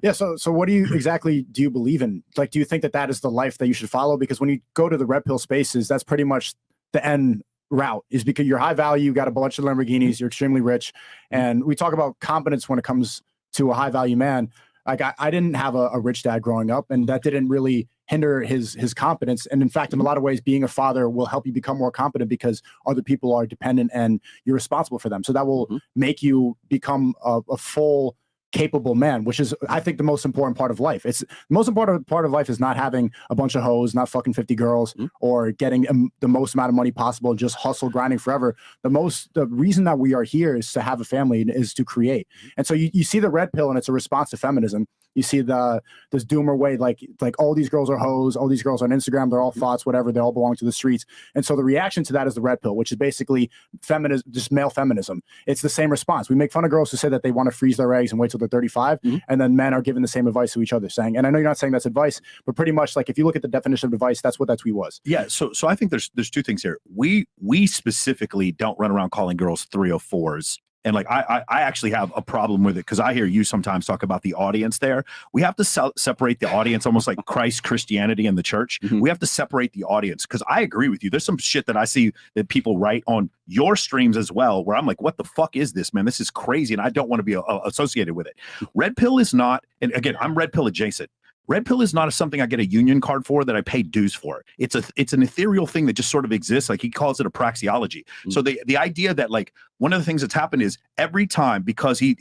Yeah, so what do you believe in? Like, do you think that is the life that you should follow? Because when you go to the red pill spaces, that's pretty much the end route, is because you're high value, you got a bunch of Lamborghinis, you're extremely rich. And we talk about competence when it comes to a high value man. Like, I didn't have a rich dad growing up, and that didn't really hinder his competence. And in fact, in a lot of ways, being a father will help you become more competent, because other people are dependent and you're responsible for them. So that will make you become a full, capable man, which is, I think, the most important part of life. It's the most important part of life is not having a bunch of hoes, not fucking 50 girls, or getting the most amount of money possible and just hustle grinding forever. The reason that we are here is to have a family, is to create. And so you see the red pill, and it's a response to feminism. You see this doomer way, like all these girls are hoes, all these girls on Instagram, they're all thoughts, whatever, they all belong to the streets. And so the reaction to that is the red pill, which is basically feminism, just male feminism. It's the same response. We make fun of girls who say that they want to freeze their eggs and wait till they're 35, and then men are giving the same advice to each other, saying, and I know you're not saying that's advice, but pretty much like if you look at the definition of advice, that's what that tweet was. Yeah. So I think there's two things here. We specifically don't run around calling girls 304s. And like, I actually have a problem with it because I hear you sometimes talk about the audience there. We have to separate the audience, almost like Christ, Christianity, and the church. We have to separate the audience because I agree with you. There's some shit that I see that people write on your streams as well, where I'm like, what the fuck is this, man? This is crazy. And I don't want to be associated with it. Red pill is not, and again, I'm red pill adjacent. Red pill is not something I get a union card for that I pay dues for. It's an ethereal thing that just sort of exists. Like he calls it a praxeology. So the idea that like one of the things that's happened is every time, because he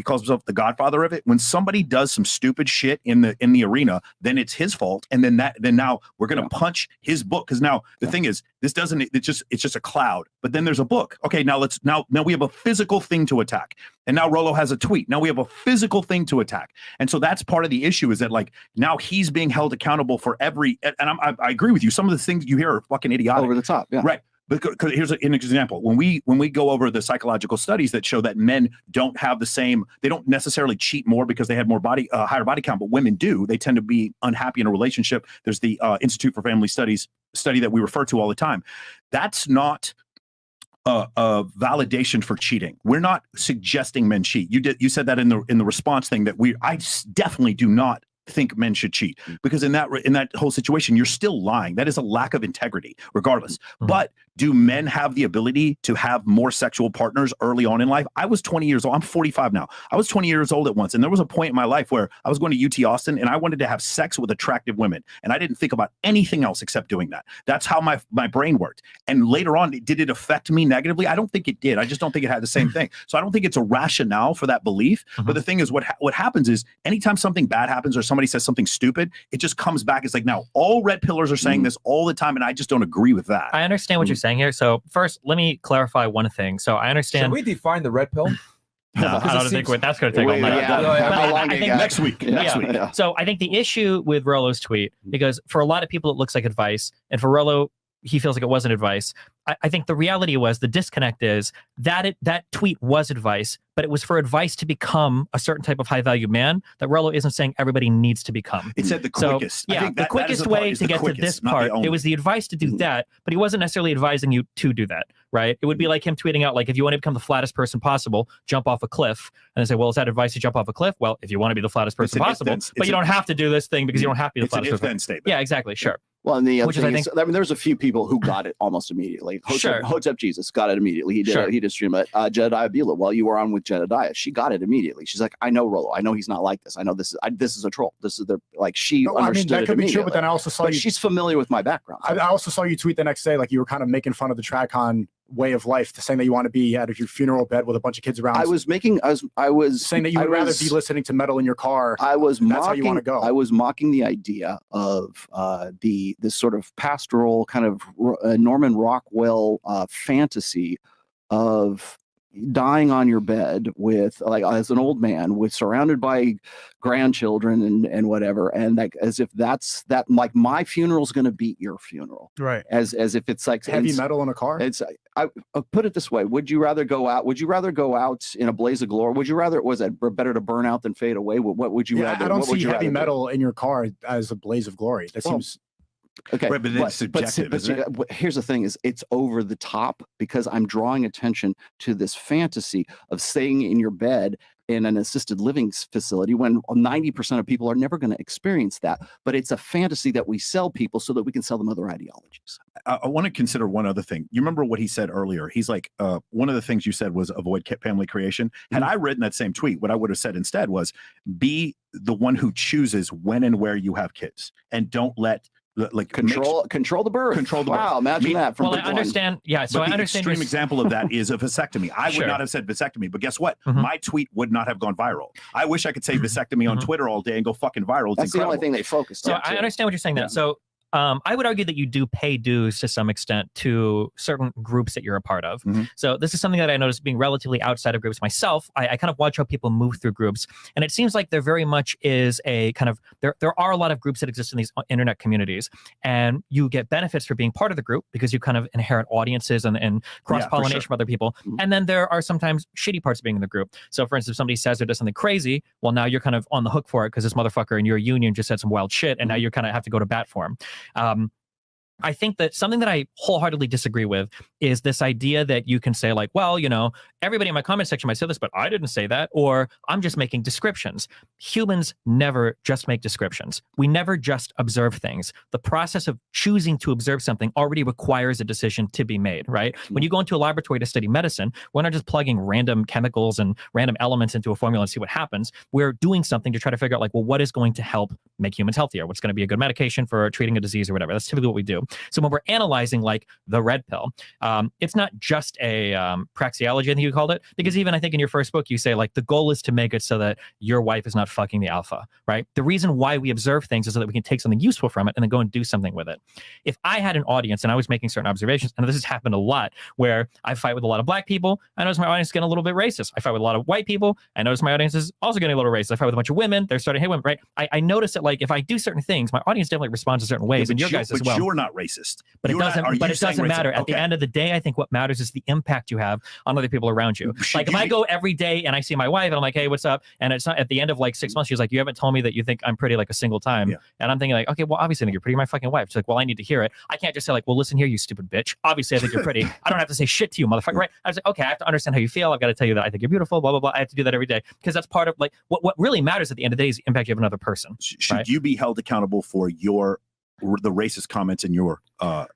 calls himself the godfather of it, when somebody does some stupid shit in the arena, then it's his fault. And then now we're gonna punch his book. Because now the thing is, it's just a cloud, but then there's a book. Okay, now we have a physical thing to attack. And now Rollo has a tweet. Now we have a physical thing to attack. And so that's part of the issue is that like now he's being held accountable for every, and I agree with you. Some of the things you hear are fucking idiotic. Over the top. Yeah. Right. Because here's an example. When we go over the psychological studies that show that men don't have the same, they don't necessarily cheat more because they had more higher body count, but women do. They tend to be unhappy in a relationship. There's the Institute for Family Studies study that we refer to all the time. That's not a validation for cheating. We're not suggesting men cheat. You said that in the response thing that I definitely do not think men should cheat, because in that whole situation you're still lying. That is a lack of integrity regardless. But do men have the ability to have more sexual partners early on in life? I was 20 years old. I'm 45 now. I was 20 years old at once, and there was a point in my life where I was going to UT Austin and I wanted to have sex with attractive women, and I didn't think about anything else except doing that. That's how my brain worked. And later on, did it affect me negatively? I don't think it did. I just don't think it had the same thing. So I don't think it's a rationale for that belief. But the thing is, what happens is anytime something bad happens or somebody says something stupid, it just comes back. It's like, now all red pillars are saying this all the time, and I just don't agree with that. I understand what you're saying here. So first, let me clarify one thing. So I understand. Should we define the red pill? No, I don't think that's going to take all night. I think next week. Yeah. So I think the issue with Rollo's tweet, because for a lot of people it looks like advice, and for Rollo, he feels like it wasn't advice. I think the reality was, the disconnect is that that tweet was advice, but it was for advice to become a certain type of high value man that Rollo isn't saying everybody needs to become. It said the quickest. So, the quickest way to get to this part, it was the advice to do that, but he wasn't necessarily advising you to do that, right? It would be like him tweeting out, like, if you want to become the flattest person possible, jump off a cliff. And they say, well, is that advice to jump off a cliff? Well, if you want to be the flattest person possible, but you don't have to do this thing because you don't have to be the flattest person. Statement. Yeah, exactly. Sure. Well, and the other thing is, I mean, there's a few people who got it almost immediately. Hotep Jesus got it immediately. He did stream it. Jedediah Bila, while you were on with Jedediah, she got it immediately. She's like, I know Rollo. I know he's not like this. I know this is a troll. This is she understood that it could be immediately. true, but then I also saw she's familiar with my background. I also saw you tweet the next day, like you were kind of making fun of the TradCon way of life, to saying that you want to be at your funeral bed with a bunch of kids around. I was saying that you would rather be listening to metal in your car. That's how you want to go. I was mocking the idea of this sort of pastoral kind of Norman Rockwell fantasy of dying on your bed with, like, as an old man with surrounded by grandchildren and whatever, and like as if that's like my funeral's going to beat your funeral, right? As if it's like heavy metal in a car. It's I put it this way: would you rather go out in a blaze of glory? Was it better to burn out than fade away? What would you rather? I don't see heavy metal in your car as a blaze of glory. That seems. Okay, right, but it's subjective, isn't it? Here's the thing: is it's over the top because I'm drawing attention to this fantasy of staying in your bed in an assisted living facility when 90% of people are never going to experience that. But it's a fantasy that we sell people so that we can sell them other ideologies. I want to consider one other thing. You remember what he said earlier? He's like, one of the things you said was avoid family creation. Had I written that same tweet, what I would have said instead was, be the one who chooses when and where you have kids, and don't let control the birth. Wow, imagine that. I understand. Yeah, so I understand. The extreme example of that is a vasectomy. I would not have said vasectomy, but guess what? My tweet would not have gone viral. I wish I could say vasectomy on Twitter all day and go fucking viral. That's the only thing they focused on. So I understand what you're saying. Then, so I would argue that you do pay dues to some extent to certain groups that you're a part of. So this is something that I noticed being relatively outside of groups myself. I kind of watch how people move through groups, and it seems like there very much is a kind of, there are a lot of groups that exist in these internet communities, and you get benefits for being part of the group because you kind of inherit audiences and cross-pollination from other people. And then there are sometimes shitty parts of being in the group. So for instance, if somebody says or does something crazy, well, now you're kind of on the hook for it because this motherfucker in your union just said some wild shit, and now you kind of have to go to bat for him. I think that something that I wholeheartedly disagree with is this idea that you can say like, well, you know, everybody in my comment section might say this, but I didn't say that, or I'm just making descriptions. Humans never just make descriptions. We never just observe things. The process of choosing to observe something already requires a decision to be made, right? When you go into a laboratory to study medicine, we're not just plugging random chemicals and random elements into a formula and see what happens. We're doing something to try to figure out like, well, what is going to help make humans healthier? What's going to be a good medication for treating a disease or whatever? That's typically what we do. So when we're analyzing like the red pill, it's not just a praxeology, I think you called it, because even I think in your first book, you say like the goal is to make it so that your wife is not fucking the alpha, right? The reason why we observe things is so that we can take something useful from it and then go and do something with it. If I had an audience and I was making certain observations, and this has happened a lot, where I fight with a lot of black people, I notice my audience is getting a little bit racist. I fight with a lot of white people, I notice my audience is also getting a little racist. I fight with a bunch of women, they're starting to hate women, right? I notice that like if I do certain things, my audience definitely responds in certain ways, and your guys as well. But you're not racist. But it doesn't matter. At the end of the day, I think what matters is the impact you have on other people around you. Like if I go every day and I see my wife and I'm like, hey, what's up? And it's not at the end of like 6 months, she's like, you haven't told me that you think I'm pretty like a single time. Yeah. And I'm thinking like, okay, well, obviously I think you're pretty, my fucking wife. She's like, well, I need to hear it. I can't just say like, well, listen here, you stupid bitch. Obviously I think you're pretty. I don't have to say shit to you, motherfucker, right? I was like, okay, I have to understand how you feel. I've got to tell you that I think you're beautiful, blah, blah, blah. I have to do that every day because that's part of like, what really matters at the end of the day is the impact you have on another person. Should you be held accountable for the racist comments in your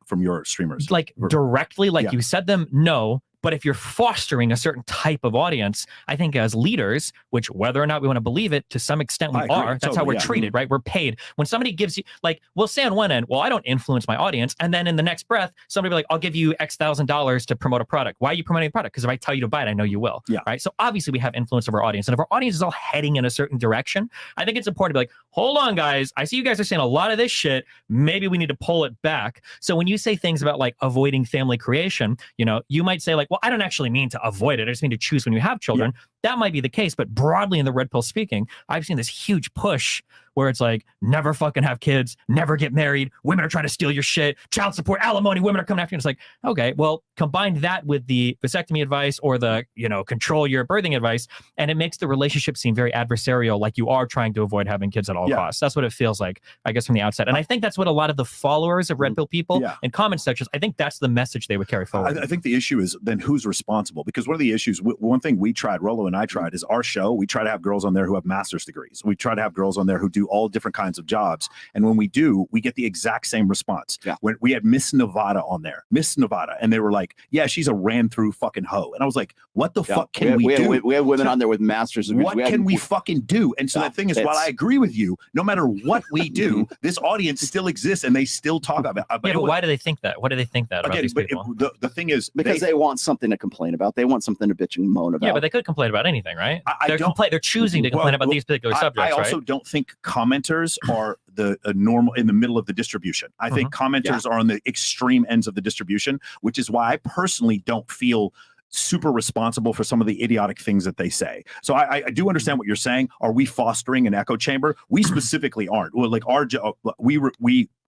from your streamers, like directly, like you said them? No. But if you're fostering a certain type of audience, I think as leaders, which whether or not we want to believe it, to some extent we are, that's how we're treated, right? We're paid. When somebody gives you, like, we'll say on one end, well, I don't influence my audience. And then in the next breath, somebody will be like, I'll give you X $1,000 to promote a product. Why are you promoting a product? Because if I tell you to buy it, I know you will, right? So obviously we have influence over our audience. And if our audience is all heading in a certain direction, I think it's important to be like, hold on, guys. I see you guys are saying a lot of this shit. Maybe we need to pull it back. So when you say things about like avoiding family creation, you know, you might say like, well, I don't actually mean to avoid it. I just mean to choose when you have children. That might be the case, but broadly in the red pill speaking, I've seen this huge push where it's like, never fucking have kids, never get married, women are trying to steal your shit, child support, alimony, women are coming after you. And it's like, okay, well, combine that with the vasectomy advice or the, you know, control your birthing advice, and it makes the relationship seem very adversarial, like you are trying to avoid having kids at all costs. That's what it feels like, I guess, from the outside. And I think that's what a lot of the followers of red pill people in comment sections, I think that's the message they would carry forward. I think the issue is then who's responsible? Because one of the issues, one thing we tried, Rollo and I tried, is our show, we try to have girls on there who have master's degrees. We try to have girls on there who do all different kinds of jobs. And when we do, we get the exact same response. When we had Miss Nevada on there, and they were like, yeah, she's a ran through fucking hoe. And I was like, what the fuck can we do? We have women on there with master's degrees. What can we fucking do? And so the thing is, while I agree with you, no matter what we do, this audience still exists and they still talk about it. But why do they think that? What do they think that about these people? The thing is, because they want something to complain about. They want something to bitch and moan about. Yeah, but they could complain about anything, right? They're choosing to complain about these particular subjects, I also don't think commenters are the normal in the middle of the distribution. I think commenters are on the extreme ends of the distribution, which is why I personally don't feel super responsible for some of the idiotic things that they say. So I do understand what you're saying. Are we fostering an echo chamber? We specifically aren't. Well, like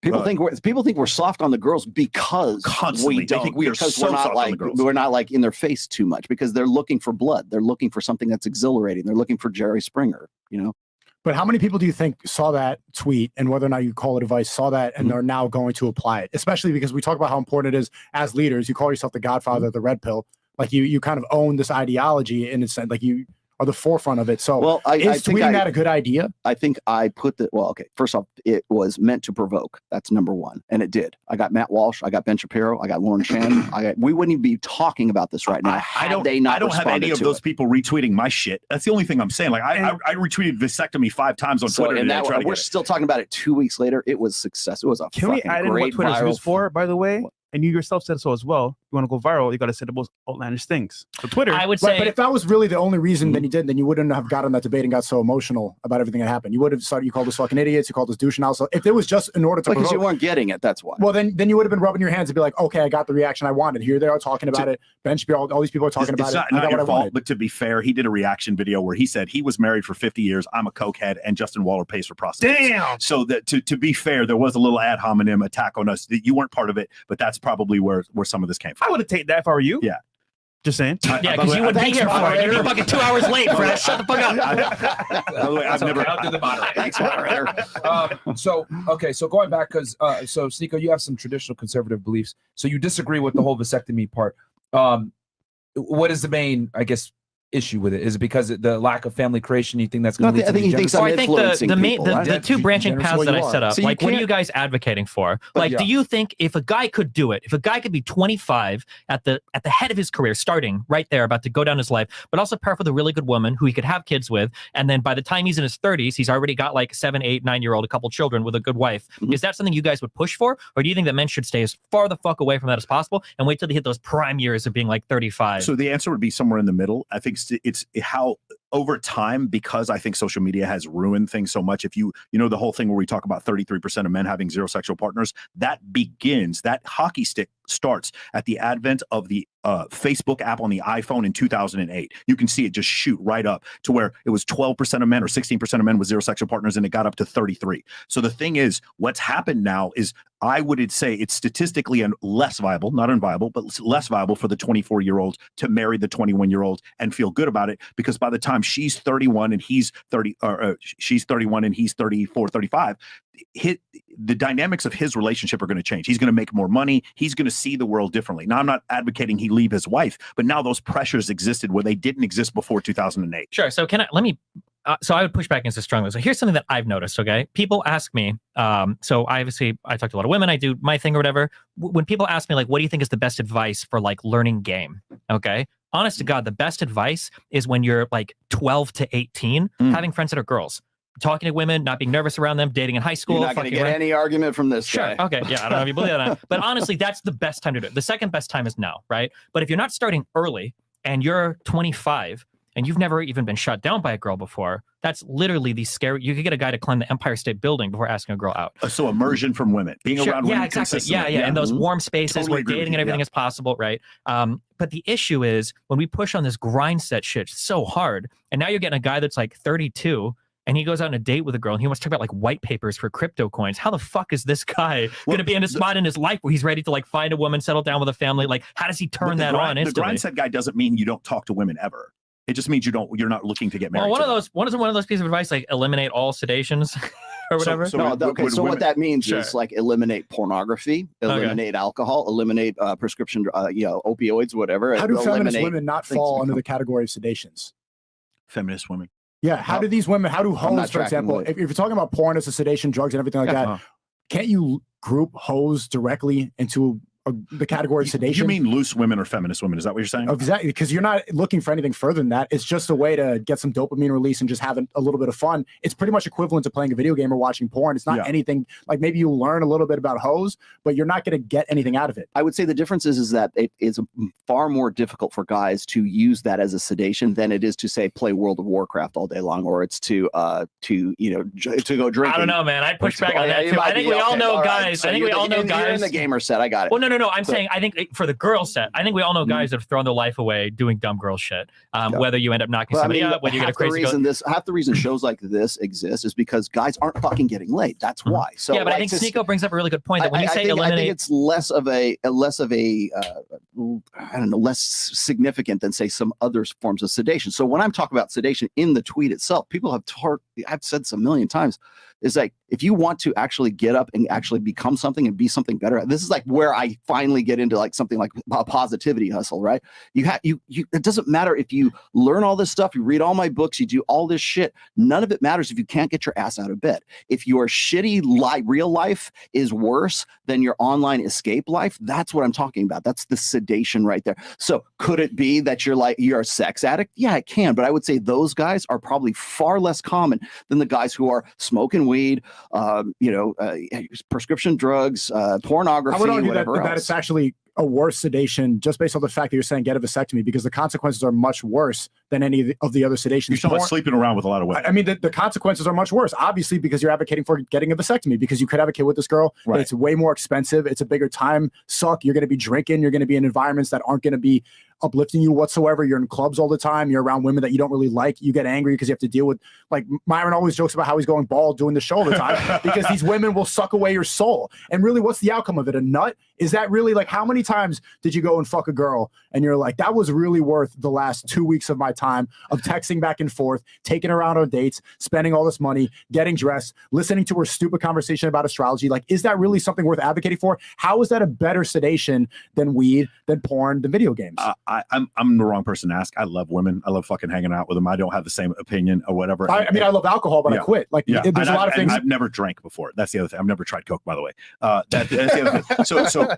people think we're soft on the girls because constantly we don't. They think we are so soft on the girls. We're not like in their face too much because they're looking for blood. They're looking for something that's exhilarating. They're looking for Jerry Springer, you know. But how many people do you think saw that tweet, and whether or not you call it advice, saw that and are now going to apply it? Especially because we talk about how important it is as leaders. You call yourself the godfather of the red pill. Like you kind of own this ideology, and it's like you are the forefront of it. So is tweeting that a good idea? I think I put first off, it was meant to provoke. That's number one. And it did. I got Matt Walsh, I got Ben Shapiro, I got Lauren Shannon. We wouldn't even be talking about this right now. I don't have any of those people retweeting my shit. That's the only thing I'm saying. Like I retweeted vasectomy 5 times on Twitter. And we're still talking about it 2 weeks later. It was success. It was a Can we add in what Twitter's used for, by the way? and you yourself said so as well. You want to go viral, you got to say the most outlandish things. So Twitter, I would say, but if that was really the only reason, then you wouldn't have gotten that debate and got so emotional about everything that happened. You would have started. You called us fucking idiots. You called us douche. And also, if it was just in order to because provoke, you weren't getting it, that's why. well, then you would have been rubbing your hands and be like, okay, I got the reaction I wanted. Here they are talking about it. Ben Shapiro, all these people are talking about it's it. not I got your what I fault, wanted. but to be fair, he did a reaction video where he said he was married for 50 years. I'm a cokehead, and Justin Waller pays for prostitutes. damn. So that to be fair, there was a little ad hominem attack on us. That you weren't part of it, but that's probably where some of this came from. I would have taken that if I were you. Yeah. Just saying. yeah, because you wouldn't be here for it. You're fucking 2 hours late, Fresh. Shut the fuck up. By the way, I've never. I'll do the moderator. Thanks, moderator. So going back, because so Sneeko, you have some traditional conservative beliefs. So you disagree with the whole vasectomy part. What is the main, I guess, issue with it? Is it because of the lack of family creation? You think that's going to lead to I think he thinks I'm I think influencing the people, right? the two branching Generous paths what that you I are. set up, So you like, what are can't- you guys advocating for? Like, do you think if a guy could do it, if a guy could be 25 at the head of his career, starting right there, about to go down his life, but also pair with a really good woman who he could have kids with, and then by the time he's in his 30s, he's already got like 7, 8, 9-year-old, a couple children with a good wife. Mhm. Is that something you guys would push for, or do you think that men should stay as far the fuck away from that as possible and wait till they hit those prime years of being like 35? So the answer would be somewhere in the middle. I think it's how over time, because I think social media has ruined things so much. If you know the whole thing where we talk about 33% of men having 0 sexual partners, that hockey stick starts at the advent of the Facebook app on the iPhone in 2008. You can see it just shoot right up to where it was 12% of men or 16% of men with 0 sexual partners, and it got up to 33. So the thing is, what's happened now is I would say it's statistically less viable, not unviable, but less viable for the 24-year-old to marry the 21-year-old and feel good about it, because by the time she's 31 and he's 30, or she's 31 and he's 34, 35, the dynamics of his relationship are going to change. He's going to make more money. He's going to see the world differently. Now, I'm not advocating he leave his wife, but now those pressures existed where they didn't exist before 2008. Sure. So so I would push back against this strongly. So here's something that I've noticed, okay? People ask me, so I talk to a lot of women, I do my thing or whatever. When people ask me, like, what do you think is the best advice for like learning game? Okay. Honest to God, the best advice is when you're like 12 to 18, having friends that are girls. Talking to women, not being nervous around them, dating in high school. You're not going to get any argument from this guy. Sure. Okay. Yeah. I don't know if you believe that or not. But honestly, that's the best time to do it. The second best time is now, right? But if you're not starting early and you're 25 and you've never even been shot down by a girl before, that's literally the scary. You could get a guy to climb the Empire State Building before asking a girl out. So immersion from women, being around women exactly. consistently. Yeah. In those warm spaces Totally where agree with dating and you, everything is possible, right? But the issue is when we push on this grind set shit so hard, and now you're getting a guy that's like 32 and he goes out on a date with a girl and he wants to talk about like white papers for crypto coins. How the fuck is this guy going to be in a spot in his life where he's ready to like find a woman, settle down with a family? Like, how does he turn that on instantly? The grind set guy doesn't mean you don't talk to women ever. It just means you're not looking to get married. Well, one of those pieces of advice, like eliminate all sedations or whatever. So what that means is like eliminate pornography, eliminate alcohol, eliminate prescription, opioids, whatever. How do feminist women not fall under the category of sedations? Feminist women. Yeah. How do these women? How do hoes, for example, if you're talking about porn as a sedation, drugs, and everything like that, can't you group hoes directly into the category of sedation? You mean loose women or feminist women? Is that what you're saying? Exactly, because you're not looking for anything further than that. It's just a way to get some dopamine release and just have a little bit of fun. It's pretty much equivalent to playing a video game or watching porn. It's not anything like maybe you learn a little bit about hoes, but you're not going to get anything out of it. I would say the difference is that it is far more difficult for guys to use that as a sedation than it is to say play World of Warcraft all day long, or it's to go drinking. I don't know, man. I'd push back on that too. I think we all know guys. I think we all know guys. You're in the gamer set. I got it. Well, no. I'm saying I think for the girl set, I think we all know guys that have thrown their life away doing dumb girl shit. Whether you end up knocking somebody up, whether you get a crazy. Half the reason shows like this exist is because guys aren't fucking getting laid. That's why. So yeah, but I think Sneeko brings up a really good point that when you say eliminate, I think it's less of a less significant than say some other forms of sedation. So when I'm talking about sedation in the tweet itself, people have I've said this a million times, is like if you want to actually get up and actually become something and be something better, this is like where I finally get into like something like a positivity hustle, right? It doesn't matter if you learn all this stuff, you read all my books, you do all this shit. None of it matters if you can't get your ass out of bed. If your shitty real life is worse than your online escape life, that's what I'm talking about. That's the sedation sedation right there. So could it be that you're a sex addict? Yeah, it can. But I would say those guys are probably far less common than the guys who are smoking weed, prescription drugs, pornography, I would argue whatever that it's actually a worse sedation just based on the fact that you're saying get a vasectomy, because the consequences are much worse than any of the other sedations. You're talking about sleeping around with a lot of women. I mean, the consequences are much worse, obviously, because you're advocating for getting a vasectomy, because you could have a kid with this girl. Right. It's way more expensive. It's a bigger time suck. You're going to be drinking. You're going to be in environments that aren't going to be uplifting you whatsoever. You're in clubs all the time. You're around women that you don't really like. You get angry because you have to deal with, like, Myron always jokes about how he's going bald doing the show all the time because these women will suck away your soul. And really, what's the outcome of it? A nut? Is that really, like, how many times did you go and fuck a girl and you're like, that was really worth the last 2 weeks of my time of texting back and forth, taking her out on dates, spending all this money, getting dressed, listening to her stupid conversation about astrology? Like, is that really something worth advocating for? How is that a better sedation than weed, than porn, than video games? I'm the wrong person to ask. I love women. I love fucking hanging out with them. I don't have the same opinion or whatever. I mean, I love alcohol, but I quit. Like, there's a lot of things. I've never drank before. That's the other thing. I've never tried Coke, by the way. That's the other thing. So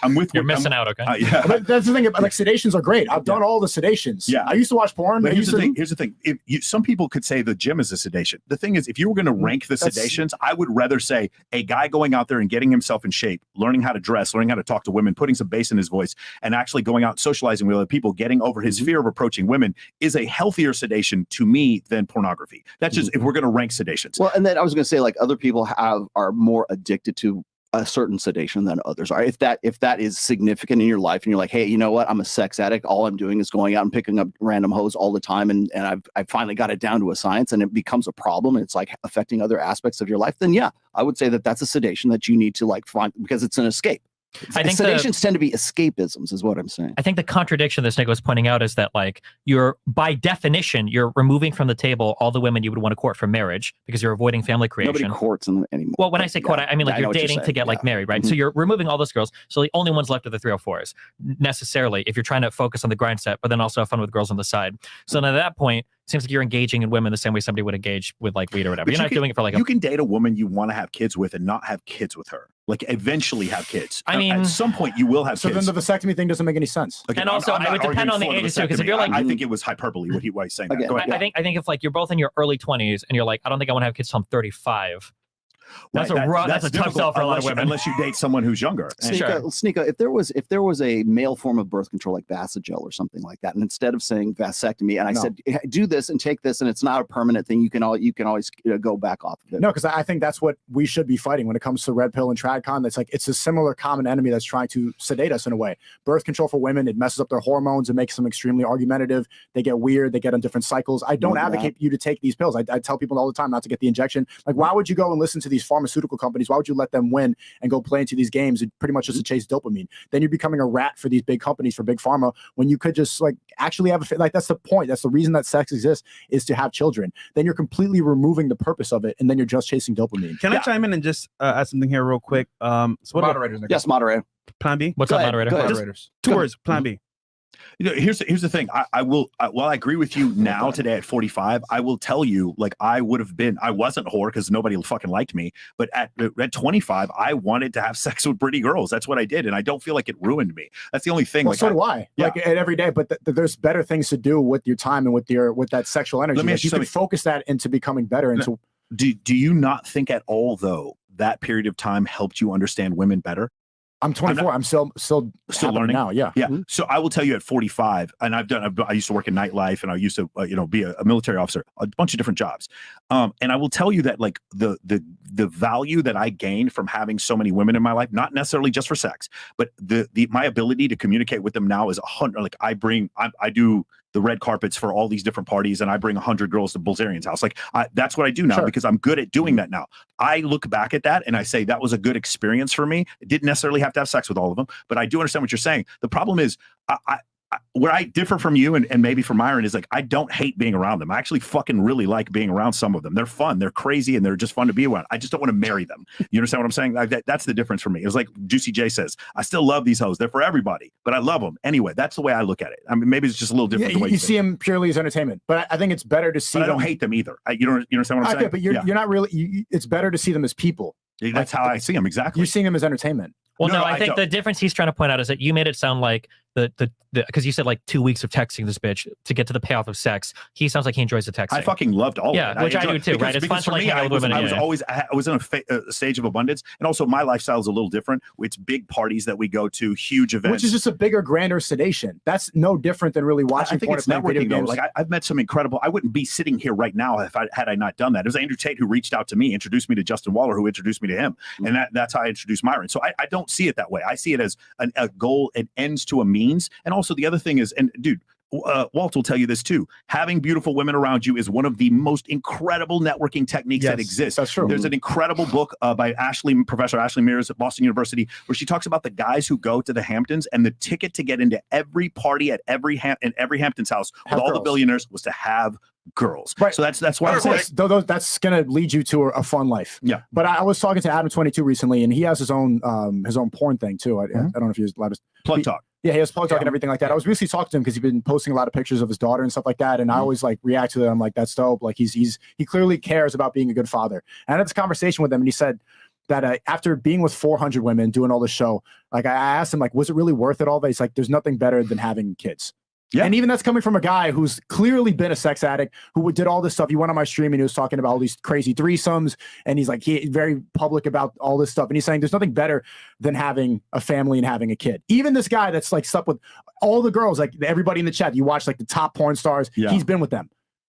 I'm with you. You're missing out, okay? Yeah. But that's the thing. Like, sedations are great. I've done all the sedations. Yeah. I used to watch porn. But here's the thing. Some people could say the gym is a sedation. The thing is, if you were going to rank the sedations, I would rather say a guy going out there and getting himself in shape, learning how to dress, learning how to talk to women, putting some bass in his voice, and actually going out socializing with other people, getting over his fear of approaching women is a healthier sedation to me than pornography. That's just if we're going to rank sedations. Well, and then I was going to say, like, other people are more addicted to a certain sedation than others are. If that is significant in your life and you're like, hey, you know what, I'm a sex addict, all I'm doing is going out and picking up random hoes all the time, and I've finally got it down to a science, and it becomes a problem, and it's like affecting other aspects of your life, then yeah, I would say that's a sedation that you need to, like, find, because it's an escape. I think sedations tend to be escapisms, is what I'm saying. I think the contradiction that Nick was pointing out is that, like, by definition, you're removing from the table all the women you would want to court for marriage because you're avoiding family creation. Nobody courts them anymore. Well, when I say court, I mean, like, you're dating to get like married, right? So you're removing all those girls. So the only ones left are the 304s, necessarily, if you're trying to focus on the grind set, but then also have fun with girls on the side. So then at that point, it seems like you're engaging in women the same way somebody would engage with, like, weed or whatever. You're not doing it for, like, you can date a woman you want to have kids with and not have kids with her. Like, eventually have kids. I mean, at some point you will have kids. So then the vasectomy thing doesn't make any sense. Okay, and also, it would depend on the age too, because if you're like, I think it was hyperbole what he's saying. Okay. Go ahead. I think if, like, you're both in your early 20s and you're like, I don't think I want to have kids till I'm 35. That's a tough sell for a lot of women. Unless you date someone who's younger. Sneaka, if there was a male form of birth control like Vasogel or something like that, and instead of saying vasectomy, and I said do this and take this, and it's not a permanent thing, you can always go back off of it. No, because I think that's what we should be fighting when it comes to red pill and tradcon. That's like, it's a similar common enemy that's trying to sedate us in a way. Birth control for women, it messes up their hormones, it makes them extremely argumentative. They get weird, they get on different cycles. I don't advocate you to take these pills. I tell people all the time not to get the injection. Like, why would you go and listen to these pharmaceutical companies? Why would you let them win and go play into these games and pretty much just to chase dopamine? Then you're becoming a rat for these big companies, for big pharma, when you could just, like, actually have like, that's the point. That's the reason that sex exists, is to have children. Then you're completely removing the purpose of it, and then you're just chasing dopamine. Can I chime in and just add something here real quick? So what moderators? Yes, moderator. Plan B. What's up, moderator? Moderators. 2 words. Plan B. Here's the thing. While I agree with you now today at 45, I will tell you, like, I wasn't a whore because nobody fucking liked me. But at 25, I wanted to have sex with pretty girls. That's what I did. And I don't feel like it ruined me. That's the only thing. Well, like, so do I. Yeah. Like, every day, but there's better things to do with your time and with that sexual energy. Let me Like, ask you you can something. focus that into becoming better. Into Do you not think at all, though, that period of time helped you understand women better? I'm 24. I'm still learning now. Yeah. Yeah. So I will tell you at 45, and I used to work in nightlife, and I used to, be a military officer, a bunch of different jobs. And I will tell you that, like, the value that I gained from having so many women in my life, not necessarily just for sex, but my ability to communicate with them now is 100. Like, I do the red carpets for all these different parties, and I bring 100 girls to Bulgarian's house. Like, that's what I do now because I'm good at doing that now. I look back at that and I say that was a good experience for me. I didn't necessarily have to have sex with all of them, but I do understand what you're saying. The problem is, where I differ from you and maybe from Myron is, like, I don't hate being around them. I actually fucking really like being around some of them. They're fun, they're crazy, and they're just fun to be around. I just don't want to marry them. You understand what I'm saying? Like, that's the difference for me. It's like Juicy J says, I still love these hoes. They're for everybody, but I love them anyway. That's the way I look at it. I mean, maybe it's just a little different. Yeah, the way you see them purely as entertainment, but I think it's better to see. But I don't hate them either. You understand what I'm saying? Okay, but you're not really. It's better to see them as people. That's how I see them. Exactly. You're seeing them as entertainment. Well, No, no, no, I I think don't. the difference he's trying to point out is that you made it sound like because you said like 2 weeks of texting this bitch to get to the payoff of sex. He sounds like he enjoys the texting. I fucking loved all Yeah, of it. which I do enjoyed- too, right? It's fun because to, for like, me, hang out I with was, women, I was yeah. always, I was in a stage of abundance, and also my lifestyle is a little different. It's big parties that we go to, huge events. Which is just a bigger, grander sedation. That's no different than really watching I think porn it's or playing video networking though. games. Like I've met some incredible. I wouldn't be sitting here right now had I not done that. It was Andrew Tate who reached out to me, introduced me to Justin Waller, who introduced me to him, and that's how I introduced Myron. So I don't see it that way. I see it as a goal. It ends to a means. And also the other thing is, and dude, Walt will tell you this too. Having beautiful women around you is one of the most incredible networking techniques that exists. That's true. There's an incredible book by Professor Ashley Mears at Boston University, where she talks about the guys who go to the Hamptons, and the ticket to get into every party at every Hamptons house with all the billionaires was to have girls. Right. So that's why of course, that's going to lead you to a fun life. Yeah. But I was talking to Adam22 recently, and he has his own porn thing too. I don't know if he was allowed to plug talk. Yeah, he has plug talk and everything like that. I was recently talking to him because he's been posting a lot of pictures of his daughter and stuff like that. And I always like react to them. I'm like, that's dope. Like he clearly cares about being a good father. And I had this conversation with him, and he said that after being with 400 women, doing all this show, like I asked him, like, was it really worth it all? But he's like, there's nothing better than having kids. Yeah. And even that's coming from a guy who's clearly been a sex addict, who did all this stuff. He went on my stream and he was talking about all these crazy threesomes, and he's like, he very public about all this stuff. And he's saying there's nothing better than having a family and having a kid. Even this guy that's like slept with all the girls, like everybody in the chat, you watch like the top porn stars, he's been with them.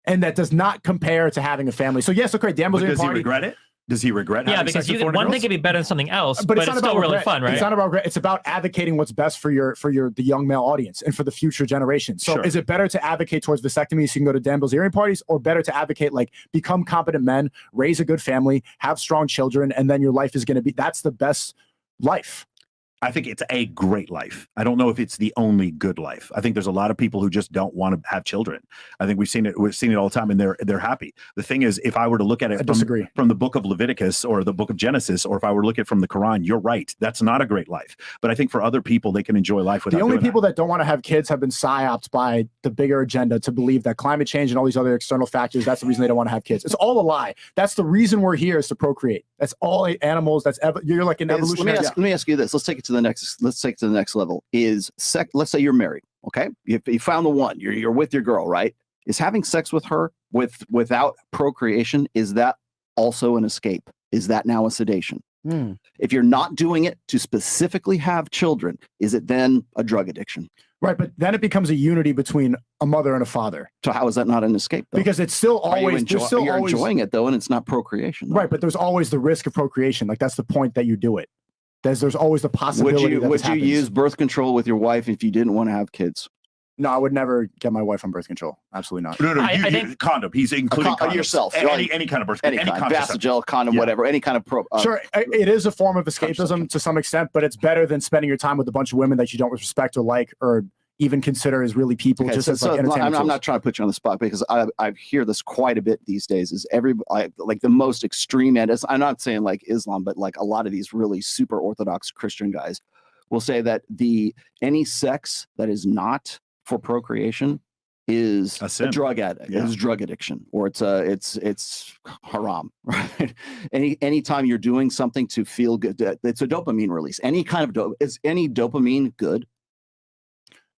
And that does not compare to having a family. So yes, okay, Dan was in a party. Does he regret it? Does he regret? Yeah, because one thing could be better than something else, but it's still really fun, right? It's not about regret. It's about advocating what's best for the young male audience and for the future generation. So is it better to advocate towards vasectomy so you can go to Dan Bilzerian parties, or better to advocate like become competent men, raise a good family, have strong children, and then your life is going to be, that's the best life. I think it's a great life. I don't know if it's the only good life. I think there's a lot of people who just don't want to have children. I think we've seen it all the time, and they're happy. The thing is, if I were to look at it from the book of Leviticus or the book of Genesis, or if I were to look at it from the Quran, you're right. That's not a great life. But I think for other people, they can enjoy life without. The only people that don't want to have kids have been psyoped by the bigger agenda to believe that climate change and all these other external factors, that's the reason they don't want to have kids. It's all a lie. That's the reason we're here, is to procreate. That's all animals. You're like an evolutionary. Let me ask you this. Let's take it to the next level. Let's say you're married. Okay, you found the one. You're with your girl, right? Is having sex with her without procreation, is that also an escape? Is that now a sedation? If you're not doing it to specifically have children, is it then a drug addiction? Right, but then it becomes a unity between a mother and a father. So how is that not an escape, though? Because it's still always you're enjoying it, though, and it's not procreation, though. Right, but there's always the risk of procreation. Like, that's the point that you do it. There's always the possibility that would you use birth control with your wife if you didn't want to have kids? No, I would never get my wife on birth control. Absolutely not. No, I think condom. He's including condoms. Yourself. Any kind of birth control. Any kind. Vasogel, condom, whatever. Any kind of sure, it is a form of escapism to some extent, but it's better than spending your time with a bunch of women that you don't respect or like or even consider as really people. Okay, I'm not trying to put you on the spot, because I hear this quite a bit these days. Is like the most extreme end? I'm not saying like Islam, but like a lot of these really super Orthodox Christian guys will say that any sex that is not for procreation is a drug addict, is drug addiction, or it's haram, right? Anytime you're doing something to feel good, it's a dopamine release. Any kind of is any dopamine good?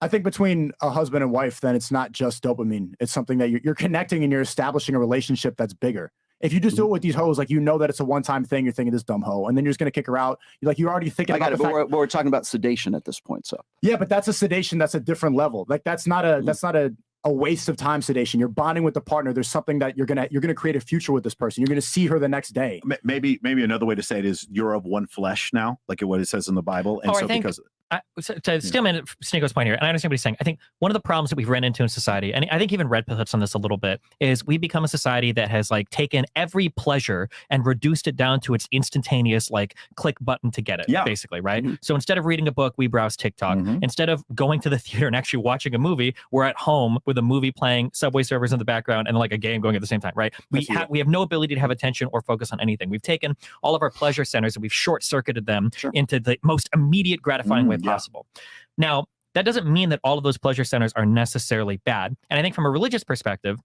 I think between a husband and wife, then it's not just dopamine. It's something that you're connecting and you're establishing a relationship that's bigger. If you just do it with these hoes, like, you know that it's a one-time thing, you're thinking this dumb hoe, and then you're just going to kick her out. You're already thinking about it. But we're talking about sedation at this point, so. Yeah, but that's a sedation. That's a different level. Like, that's not a waste of time sedation. You're bonding with the partner. There's something that you're gonna create a future with this person. You're gonna see her the next day. Maybe another way to say it is you're of one flesh now, like what it says in the Bible. And to steal Sneako's point here, and I understand what he's saying. I think one of the problems that we've run into in society, and I think even Red Pill hits on this a little bit, is we become a society that has like taken every pleasure and reduced it down to its instantaneous like click button to get it, basically, right? So instead of reading a book, we browse TikTok. Instead of going to the theater and actually watching a movie, we're at home with a movie playing, Subway servers in the background, and like a game going at the same time, right? We have no ability to have attention or focus on anything. We've taken all of our pleasure centers and we've short-circuited them into the most immediate gratifying way possible. Now, that doesn't mean that all of those pleasure centers are necessarily bad. And I think from a religious perspective,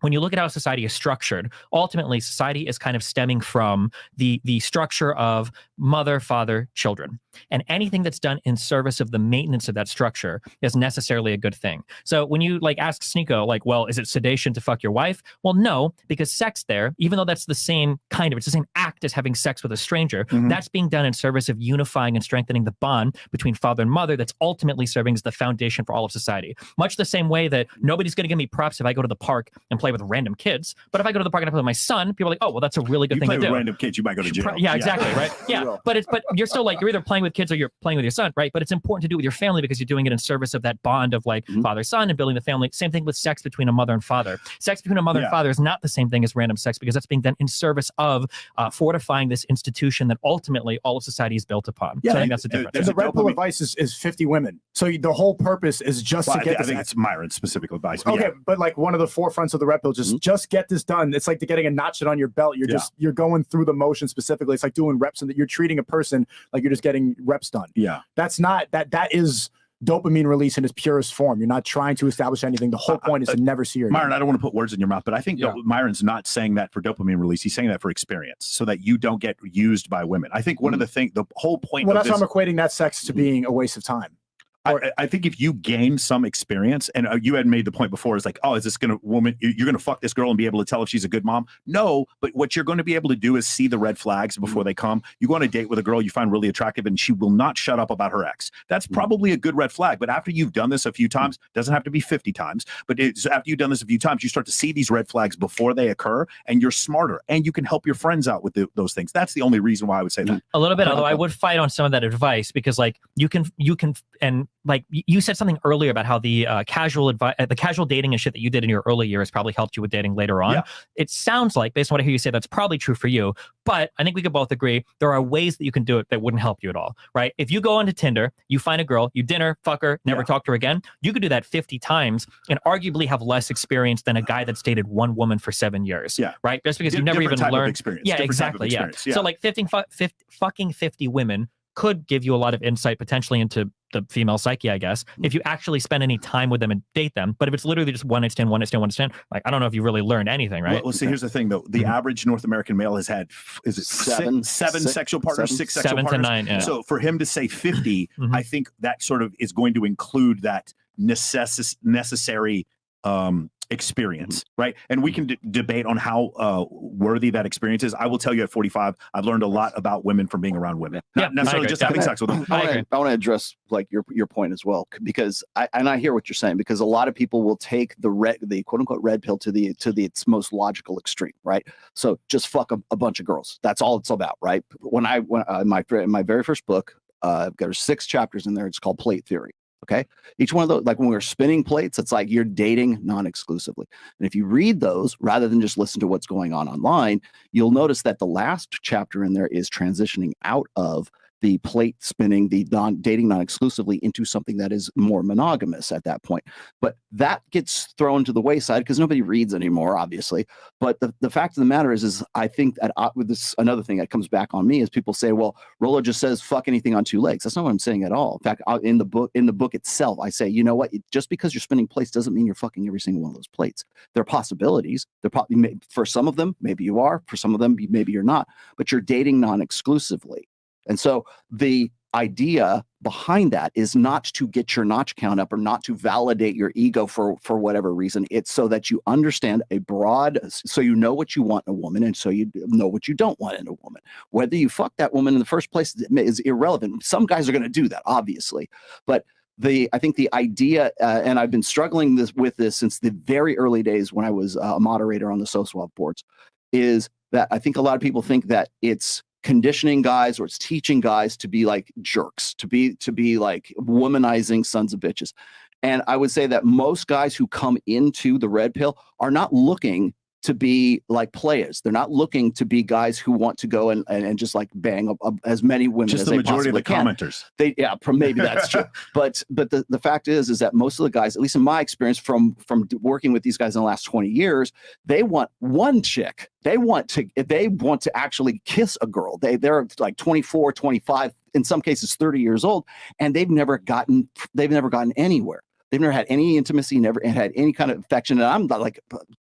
when you look at how society is structured, ultimately society is kind of stemming from the structure of mother, father, children. And anything that's done in service of the maintenance of that structure is necessarily a good thing. So when you like ask Sneeko, like, well, is it sedation to fuck your wife? Well, no, because sex there, even though that's the same kind of, it's the same act as having sex with a stranger, that's being done in service of unifying and strengthening the bond between father and mother that's ultimately serving as the foundation for all of society. Much the same way that nobody's going to give me props if I go to the park and play with random kids, but if I go to the park and I play with my son, people are like, oh, well, that's a really good thing to do. Random kids, you might go to jail. Yeah, exactly, right? Yeah, but you're still like, you're either playing with kids or you're playing with your son, right? But it's important to do it with your family because you're doing it in service of that bond of like father-son and building the family. Same thing with sex between a mother and father. Sex between a mother and father is not the same thing as random sex because that's being done in service of fortifying this institution that ultimately all of society is built upon. Yeah, so I think that's the difference. And the Red Pill advice is 50 women. So the whole purpose is just to get I think it's Myron's specific advice. Okay, but like one of the forefronts of the Red Pill, just get this done. It's like getting a notch it on your belt. You're going through the motion specifically. It's like doing reps and that you're treating a person like you're just getting reps done. Yeah. That's not that is dopamine release in its purest form. You're not trying to establish anything. The whole point is to never see her. Myron, I don't want to put words in your mouth, but I think Myron's not saying that for dopamine release. He's saying that for experience so that you don't get used by women. I think one of the things, the whole point well, of that's how I'm equating that sex to being a waste of time. I think if you gain some experience, and you had made the point before, is like, oh, is this going to you're going to fuck this girl and be able to tell if she's a good mom? No, but what you're going to be able to do is see the red flags before they come. You go on a date with a girl you find really attractive and she will not shut up about her ex. That's probably a good red flag. But after you've done this a few times, doesn't have to be 50 times, but after you've done this a few times, you start to see these red flags before they occur and you're smarter and you can help your friends out with those things. That's the only reason why I would say that. A little bit, although I would fight on some of that advice because like you can, and like you said something earlier about how the casual dating and shit that you did in your early years probably helped you with dating later on. Yeah. It sounds like, based on what I hear you say, that's probably true for you. But I think we could both agree there are ways that you can do it that wouldn't help you at all, right? If you go onto Tinder, you find a girl, you dinner, fuck her, never talk to her again, you could do that 50 times and arguably have less experience than a guy that's dated one woman for 7 years, right? Just because you've never even learned. Experience. Yeah, exactly. Yeah. So like fucking 50 women could give you a lot of insight potentially into the female psyche, I guess, if you actually spend any time with them and date them. But if it's literally just one night stand, like, I don't know if you really learned anything, right? Well, see, here's the thing, though. The average North American male has had, is it seven sexual partners, six sexual partners? 7 to 9, yeah. So for him to say 50, I think that sort of is going to include that necessary experience, right? And we can debate on how worthy that experience is. I will tell you at 45, I've learned a lot about women from being around women, not necessarily just having sex with them. I want to address like your point as well, because I hear what you're saying, because a lot of people will take the quote unquote red pill to its most logical extreme, right? So just fuck a bunch of girls. That's all it's about, right? When my very first book, there's 6 chapters in there. It's called Plate Theory. Okay. Each one of those, like when we're spinning plates, it's like you're dating non-exclusively. And if you read those rather than just listen to what's going on online, you'll notice that the last chapter in there is transitioning out of the plate spinning, the dating non-exclusively into something that is more monogamous at that point. But that gets thrown to the wayside because nobody reads anymore, obviously. But the fact of the matter is I think that with this, another thing that comes back on me is people say, well, Rollo just says fuck anything on 2 legs. That's not what I'm saying at all. In fact, in the book itself, I say, you know what? Just because you're spinning plates doesn't mean you're fucking every single one of those plates. There are possibilities. For some of them, maybe you are. For some of them, maybe you're not. But you're dating non-exclusively. And so the idea behind that is not to get your notch count up or not to validate your ego for whatever reason. It's so that you understand so you know what you want in a woman and so you know what you don't want in a woman. Whether you fuck that woman in the first place is irrelevant. Some guys are going to do that, obviously. But I think the idea, and I've been struggling with this since the very early days when I was a moderator on the SOSWAP boards, is that I think a lot of people think that it's conditioning guys or it's teaching guys to be like jerks, to be like womanizing sons of bitches. And I would say that most guys who come into the red pill are not looking to be like players. They're not looking to be guys who want to go and just like bang as many women just as the they majority of the can. commenters. Maybe that's true. But the fact is that most of the guys, at least in my experience from working with these guys in the last 20 years, they want one chick. They want to actually kiss a girl. They're like 24, 25, in some cases 30 years old, and they've never gotten anywhere. They've never had any intimacy, never had any kind of affection. And I'm not like,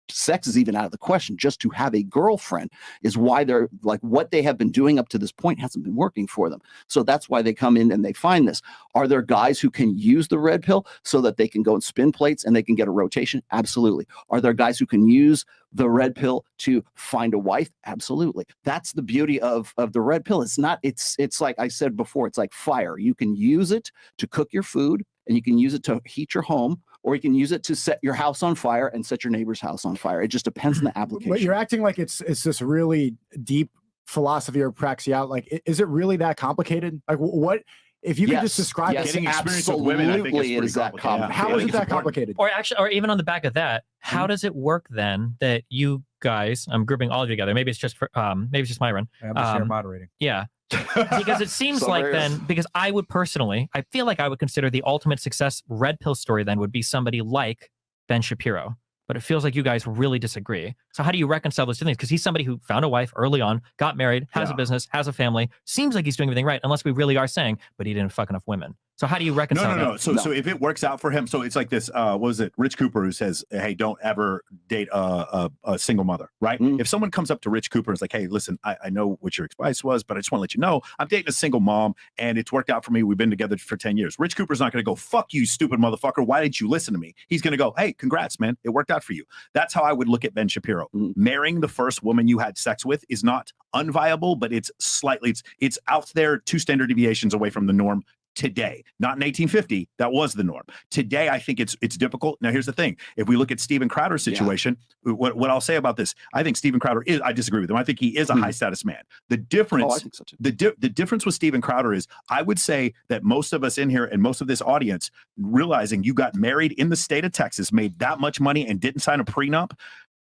sex is even out of the question. Just to have a girlfriend is why they're like, what they have been doing up to this point hasn't been working for them. So that's why they come in and they find this. Are there guys who can use the red pill so that they can go and spin plates and they can get a rotation? Absolutely. Are there guys who can use the red pill to find a wife? Absolutely. That's the beauty of the red pill. It's not, it's like I said before, it's like fire. You can use it to cook your food, and you can use it to heat your home, or you can use it to set your house on fire and set your neighbor's house on fire. It just depends on the application. But you're acting like it's this really deep philosophy or praxeology. Like, is it really that complicated? Like, what if you could just describe yes, getting experience with women? I think it is that complicated. How is it that complicated? Or actually, or even on the back of that, how does it work then that you guys, I'm grouping all of you together. Maybe it's just for, maybe it's just my run. I'm just here moderating. Yeah. Because it seems like then, because I would personally, I feel like I would consider the ultimate success red pill story then would be somebody like Ben Shapiro. But it feels like you guys really disagree. So how do you reconcile those two things? Because he's somebody who found a wife early on, got married, has a business, has a family, seems like he's doing everything right, unless we really are saying, but he didn't fuck enough women. So how do you reconcile that? So if it works out for him, so it's like this, what was it? Rich Cooper, who says, hey, don't ever date a single mother, right? If someone comes up to Rich Cooper and is like, hey, listen, I know what your advice was, but I just want to let you know, I'm dating a single mom and it's worked out for me. We've been together for 10 years. Rich Cooper's not going to go, fuck you, stupid motherfucker. Why didn't you listen to me? He's going to go, hey, congrats, man. It worked out for you. That's how I would look at Ben Shapiro. Marrying the first woman you had sex with is not unviable, but it's slightly, it's out there 2 standard deviations away from the norm today. Not in 1850, that was the norm. Today, I think it's difficult. Now, here's the thing. If we look at Steven Crowder's situation, what I'll say about this, I think Steven Crowder I disagree with him. I think he is a high status man. The difference, I think so too. the difference with Steven Crowder is, I would say that most of us in here and most of this audience, realizing you got married in the state of Texas, made that much money and didn't sign a prenup,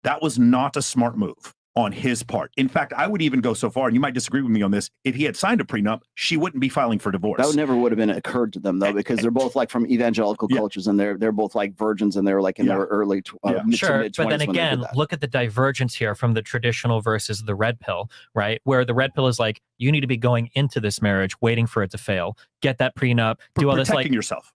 that was not a smart move on his part. In fact, I would even go so far, and you might disagree with me on this, if he had signed a prenup, she wouldn't be filing for divorce. That never would have been occurred to them, though, because they're both like from evangelical cultures, and they're both like virgins, and they're like in their early sure, but then again, look at the divergence here from the traditional versus the red pill, right? Where the red pill is like, you need to be going into this marriage waiting for it to fail, get that prenup, do all this, like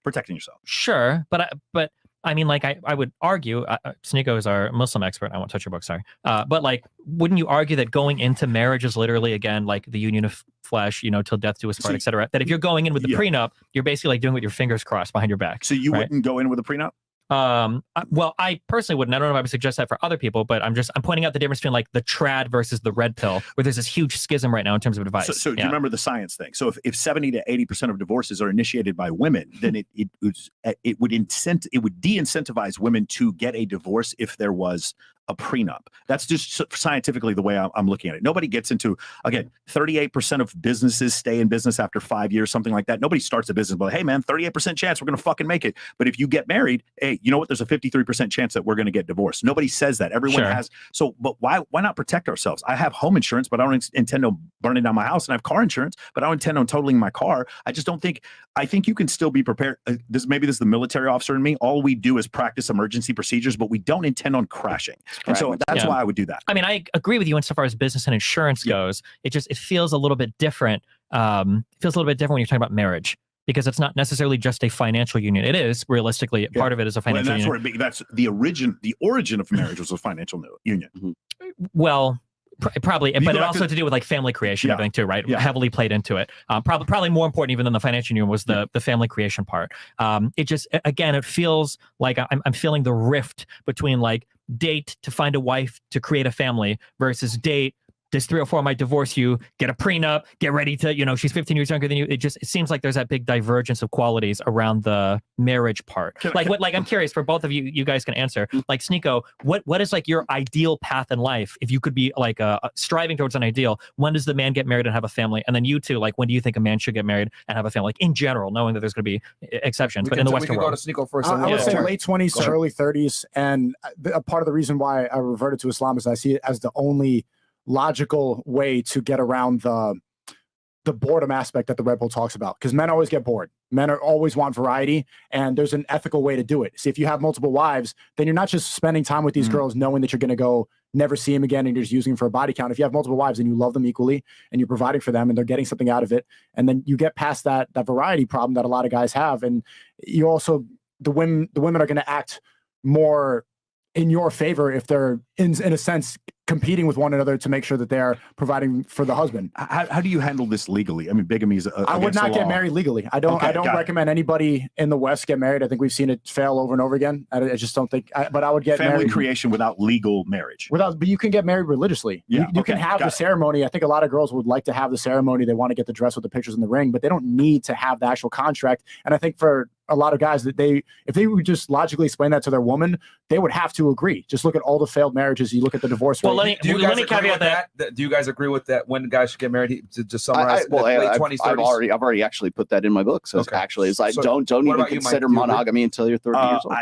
protecting yourself. Sure, but I mean, like, I would argue, Sneeko is our Muslim expert. I won't touch your book, sorry. But like, wouldn't you argue that going into marriage is literally, again, like the union of flesh, you know, till death do us part, et cetera? That if you're going in with the prenup, you're basically like doing with your fingers crossed behind your back. So you wouldn't go in with a prenup? Well, I personally wouldn't. I don't know if I would suggest that for other people, but I'm pointing out the difference between like the trad versus the red pill, where there's this huge schism right now in terms of advice. So do you remember the science thing? So if 70 to 80% of divorces are initiated by women, then it would de-incentivize women to get a divorce if there was a prenup. That's just scientifically the way I'm looking at it. Nobody gets into, again, 38% of businesses stay in business after 5 years, something like that. Nobody starts a business, but hey, man, 38% chance we're going to fucking make it. But if you get married, hey, you know what? There's a 53% chance that we're going to get divorced. Nobody says that. Everyone has. So, but why not protect ourselves? I have home insurance, but I don't intend on burning down my house, and I have car insurance, but I don't intend on totaling my car. I think you can still be prepared. Maybe this is the military officer in me. All we do is practice emergency procedures, but we don't intend on crashing. And so that's why I would do that. I mean, I agree with you insofar as business and insurance goes. It feels a little bit different. It feels a little bit different when you're talking about marriage, because it's not necessarily just a financial union. It is realistically part of it is a financial union. That's the origin of marriage was a financial union. Well, probably, but it also had to do with like family creation, everything too, right? Heavily played into it. Probably more important even than the financial union was the family creation part. It just, again, it feels like I'm feeling the rift between like date to find a wife to create a family versus date. There's 3 or 4 might divorce you, get a prenup, get ready to, you know, she's 15 years younger than you. It seems like there's that big divergence of qualities around the marriage part. I'm curious for both of you, you guys can answer. Like Sneeko, what is like your ideal path in life? If you could be like striving towards an ideal, when does the man get married and have a family? And then you two, like, when do you think a man should get married and have a family? Like in general, knowing that there's going to be exceptions, but in the Western world. We can go to Sneeko first. I would say late 20s to early 30s. And a part of the reason why I reverted to Islam is I see it as the only logical way to get around the boredom aspect that the red pill talks about, because men always get bored. Men always want variety, and there's an ethical way to do it. See, if you have multiple wives, then you're not just spending time with these girls knowing that you're going to go never see them again and you're just using them for a body count. If you have multiple wives and you love them equally and you're providing for them and they're getting something out of it, and then you get past that variety problem that a lot of guys have, and you also the women are going to act more in your favor if they're in a sense competing with one another to make sure that they're providing for the husband. How do you handle this legally? I mean, bigamy is I would not get married legally. I don't recommend anybody in the West get married. I think we've seen it fail over and over again. I just don't think, but I would get family married. creation without legal marriage. But you can get married religiously. Yeah, you can have the ceremony. I think a lot of girls would like to have the ceremony. They want to get the dress with the pictures in the ring, but they don't need to have the actual contract. And I think for a lot of guys that if they would just logically explain that to their woman, they would have to agree. Just look at all the failed marriages. You look at the divorce rate. Let me caveat that. Do you guys agree with that? When guys should get married? To just summarize, late 20s, 30s. I've already actually put that in my book. So actually, it's like don't even consider monogamy until you're 30 years old.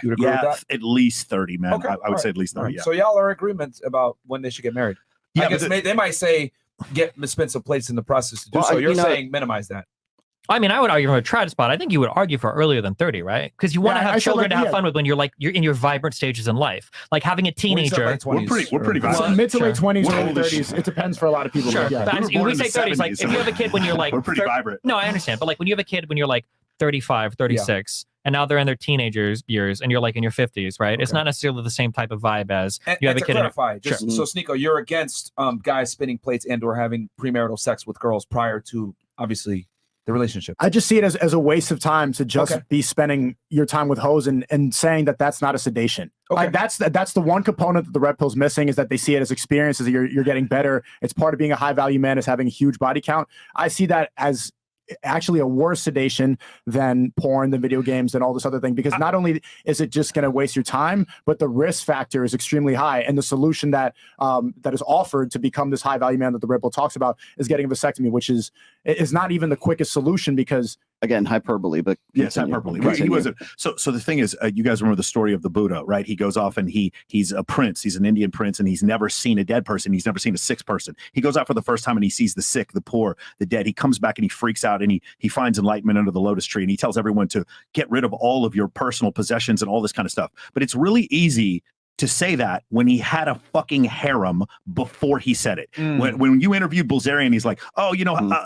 You agree with that? At least 30, man. Okay, I would say at least 30. Right. Yeah. So y'all are in agreement about when they should get married. Yeah, I guess they might say spend some plates in the process to do so. You're saying minimize that. I mean, I would argue from a trad spot. I think you would argue for earlier than 30, right? Because you want to have children to have fun with when you're in your vibrant stages in life. Like having a teenager. We're pretty vibrant. Mid to late 20s, early 30s. It depends for a lot of people. Sure. Yeah. But we say 30s. Like if you have a kid when you're like, we're pretty vibrant. No, I understand. But like when you have a kid when you're like 35, 36, and now they're in their teenagers years, and you're like in your 50s, right? Okay. It's not necessarily the same type of vibe as you have a kid. Clarify, so Sneeko, you're against guys spinning plates and/or having premarital sex with girls prior to obviously the relationship. I just see it as a waste of time to just be spending your time with hoes and saying that that's not a sedation. Okay. Like that's the one component that the red pill's missing, is that they see it as experiences. You're getting better. It's part of being a high value man is having a huge body count. I see that as actually a worse sedation than porn, than video games, and all this other thing, because not only is it just going to waste your time, but the risk factor is extremely high. And the solution that is offered to become this high value man that the Red Pill talks about is getting a vasectomy, which is not even the quickest solution, because again, hyperbole, but yes, hyperbole. Right. He wasn't. So the thing is, you guys remember the story of the Buddha, right? He goes off and he's a prince. He's an Indian prince, and he's never seen a dead person. He's never seen a sick person. He goes out for the first time and he sees the sick, the poor, the dead. He comes back and he freaks out and he finds enlightenment under the lotus tree, and he tells everyone to get rid of all of your personal possessions and all this kind of stuff. But it's really easy to say that when he had a fucking harem before he said it. When you interviewed Bilzerian, he's like, oh,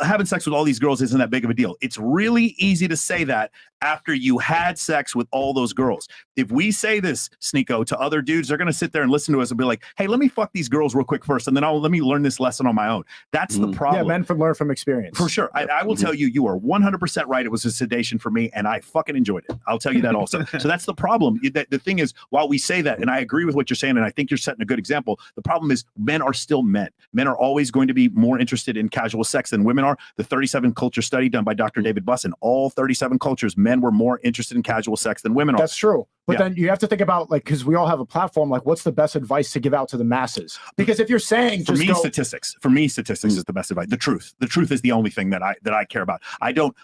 having sex with all these girls isn't that big of a deal. It's really easy to say that after you had sex with all those girls. If we say this, Sneeko, to other dudes, they're going to sit there and listen to us and be like, hey, let me fuck these girls real quick first, and then let me learn this lesson on my own. That's the problem. Yeah, men learn from experience. For sure. I will tell you, you are 100% right. It was a sedation for me, and I fucking enjoyed it. I'll tell you that also. So that's the problem. The thing is, while we say that, and I agree with what you're saying, and I think you're setting a good example, the problem is men are still men. Men are always going to be more interested in casual sex than women are. The 37 culture study done by Dr. David Buss, in all 37 cultures, men were more interested in casual sex than women are. That's true. But then you have to think about, like, because we all have a platform, like, what's the best advice to give out to the masses? Because if you're saying statistics is the best advice. The truth is the only thing that I care about. I don't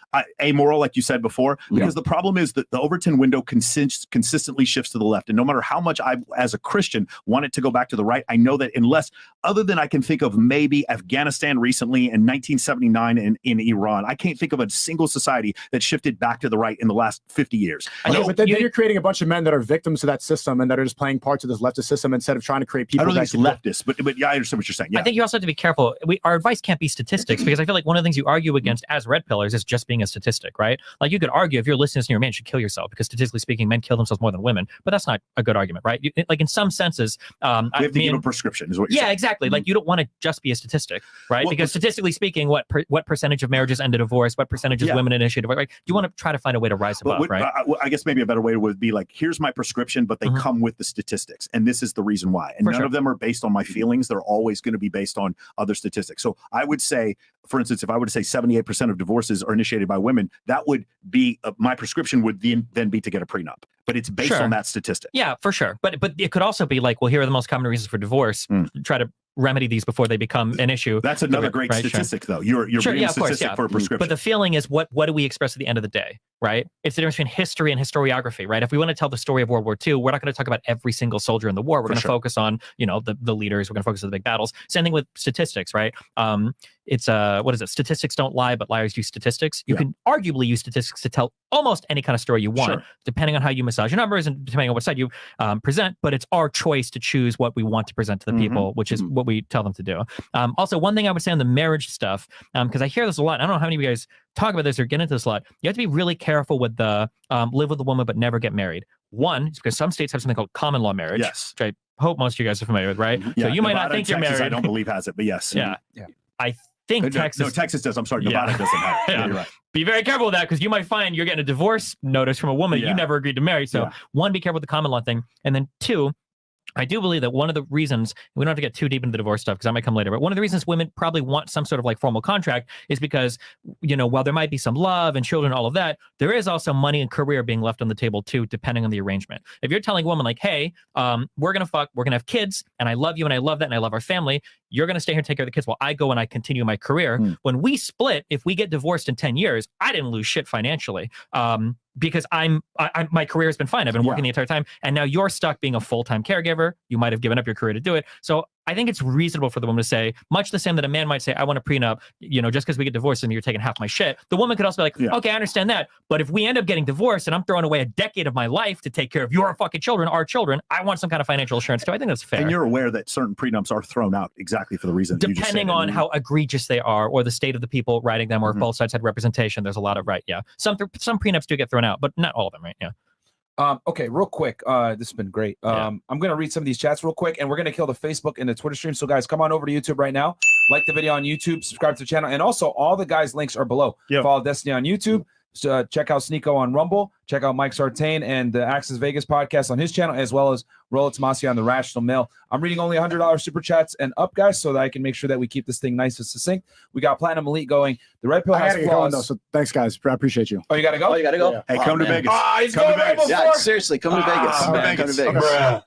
amoral, like you said before, because the problem is that the Overton window consistently shifts to the left. And no matter how much I, as a Christian, want it to go back to the right, I know that unless, other than I can think of maybe Afghanistan recently in 1979 in Iran, I can't think of a single society that shifted back to the right in the last 50 years. But then you're creating a bunch of men that are victims of that system and that are just playing parts of this leftist system instead of trying to create people. I don't think it's leftist, but yeah, I understand what you're saying. Yeah. I think you also have to be careful. Our advice can't be statistics, because I feel like one of the things you argue against as red pillars is just being a statistic, right? Like you could argue if you're listening to your man should kill yourself because statistically speaking, men kill themselves more than women, but that's not a good argument, right? Like in some senses, we have to give a prescription, is what you're saying. Yeah, exactly. Like you don't want to just be a statistic, right? Because statistically speaking, what percentage of marriages end in divorce? What percentage is women initiated? Right? You want to try to find a way to rise above, right? I guess maybe a better way would be like, here's my prescription, but they come with the statistics, and this is the reason why. And none of them are based on my feelings. They're always going to be based on other statistics. So I would say, for instance, if I were to say 78% of divorces are initiated by women, that would be my prescription would then be to get a prenup. But it's based on that statistic. Yeah, for sure. But it could also be like, well, here are the most common reasons for divorce. Try to remedy these before they become an issue. That's another great statistic, though. You're being a statistic for a prescription. But the feeling is, what do we express at the end of the day, right? It's the difference between history and historiography, right? If we want to tell the story of World War II, we're not going to talk about every single soldier in the war. We're going to focus on, the leaders. We're going to focus on the big battles. Same thing with statistics, right? it's what is it? Statistics don't lie, but liars use statistics. You can arguably use statistics to tell almost any kind of story you want, depending on how you massage your numbers and depending on what side you present. But it's our choice to choose what we want to present to the people, which is what we tell them to do. Also, one thing I would say on the marriage stuff, because I hear this a lot. I don't know how many of you guys talk about this or get into this a lot. You have to be really careful with the live with a woman but never get married. One, is because some states have something called common law marriage, which I hope most of you guys are familiar with, right? So you might not think you're married. I don't believe has it, but yes. I think Texas. No, Texas does. I'm sorry, Nevada doesn't have it. You're right. Be very careful with that because you might find you're getting a divorce notice from a woman you never agreed to marry. So one, be careful with the common law thing. And then two, I do believe that one of the reasons, we don't have to get too deep into the divorce stuff because I might come later, but one of the reasons women probably want some sort of like formal contract is because, while there might be some love and children, all of that, there is also money and career being left on the table too, depending on the arrangement. If you're telling a woman like, hey, we're going to fuck, we're going to have kids, and I love you and I love that and I love our family, you're going to stay here and take care of the kids while I go and I continue my career. When we split, if we get divorced in 10 years, I didn't lose shit financially. Because my career has been fine. I've been working the entire time. And now you're stuck being a full-time caregiver. You might have given up your career to do it. So I think it's reasonable for the woman to say, much the same that a man might say, I want a prenup, just because we get divorced and you're taking half my shit. The woman could also be like, okay, I understand that. But if we end up getting divorced and I'm throwing away a decade of my life to take care of your fucking children, our children, I want some kind of financial assurance too. I think that's fair. And you're aware that certain prenups are thrown out exactly for the reason that depending on how egregious they are or the state of the people writing them or if both sides had representation. There's a lot of some prenups do get thrown out, but not all of them, right? Okay, real quick. This has been great. I'm going to read some of these chats real quick, and we're going to kill the Facebook and the Twitter stream. So, guys, come on over to YouTube right now. Like the video on YouTube, subscribe to the channel, and also all the guys' links are below. Follow Destiny on YouTube. So, check out Sneeko on Rumble. Check out Mike Sartain and the Access Vegas podcast on his channel, as well as Rollo on the Rational Mail. I'm reading only $100 super chats and up, guys, so that I can make sure that we keep this thing nice and succinct. We got Platinum Elite going. The Red Pill has flaws. Though, so thanks, guys. I appreciate you. Oh, you got to go? Oh, you got to go? Yeah. Hey, come to Vegas. He's going right before. Yeah, seriously, come to Vegas. Come to Vegas.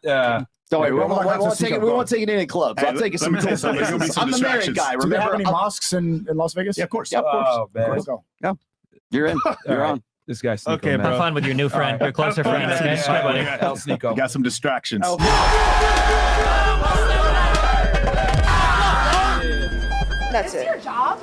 Yeah. Don't worry, we won't take it in any clubs. Hey, I'll take you some. let me tell you something. I'm the married guy. Do they have Remember? any mosques in Las Vegas? Yeah, of course. Yeah, of course. Oh, man. Let's go. You're in. You're on. This guy's Sneeko, Okay, man. bro. Have fun with your new friend, your closer friend. Okay. Okay? Bye, buddy. El Sneeko. Got some distractions. That's it. Your job?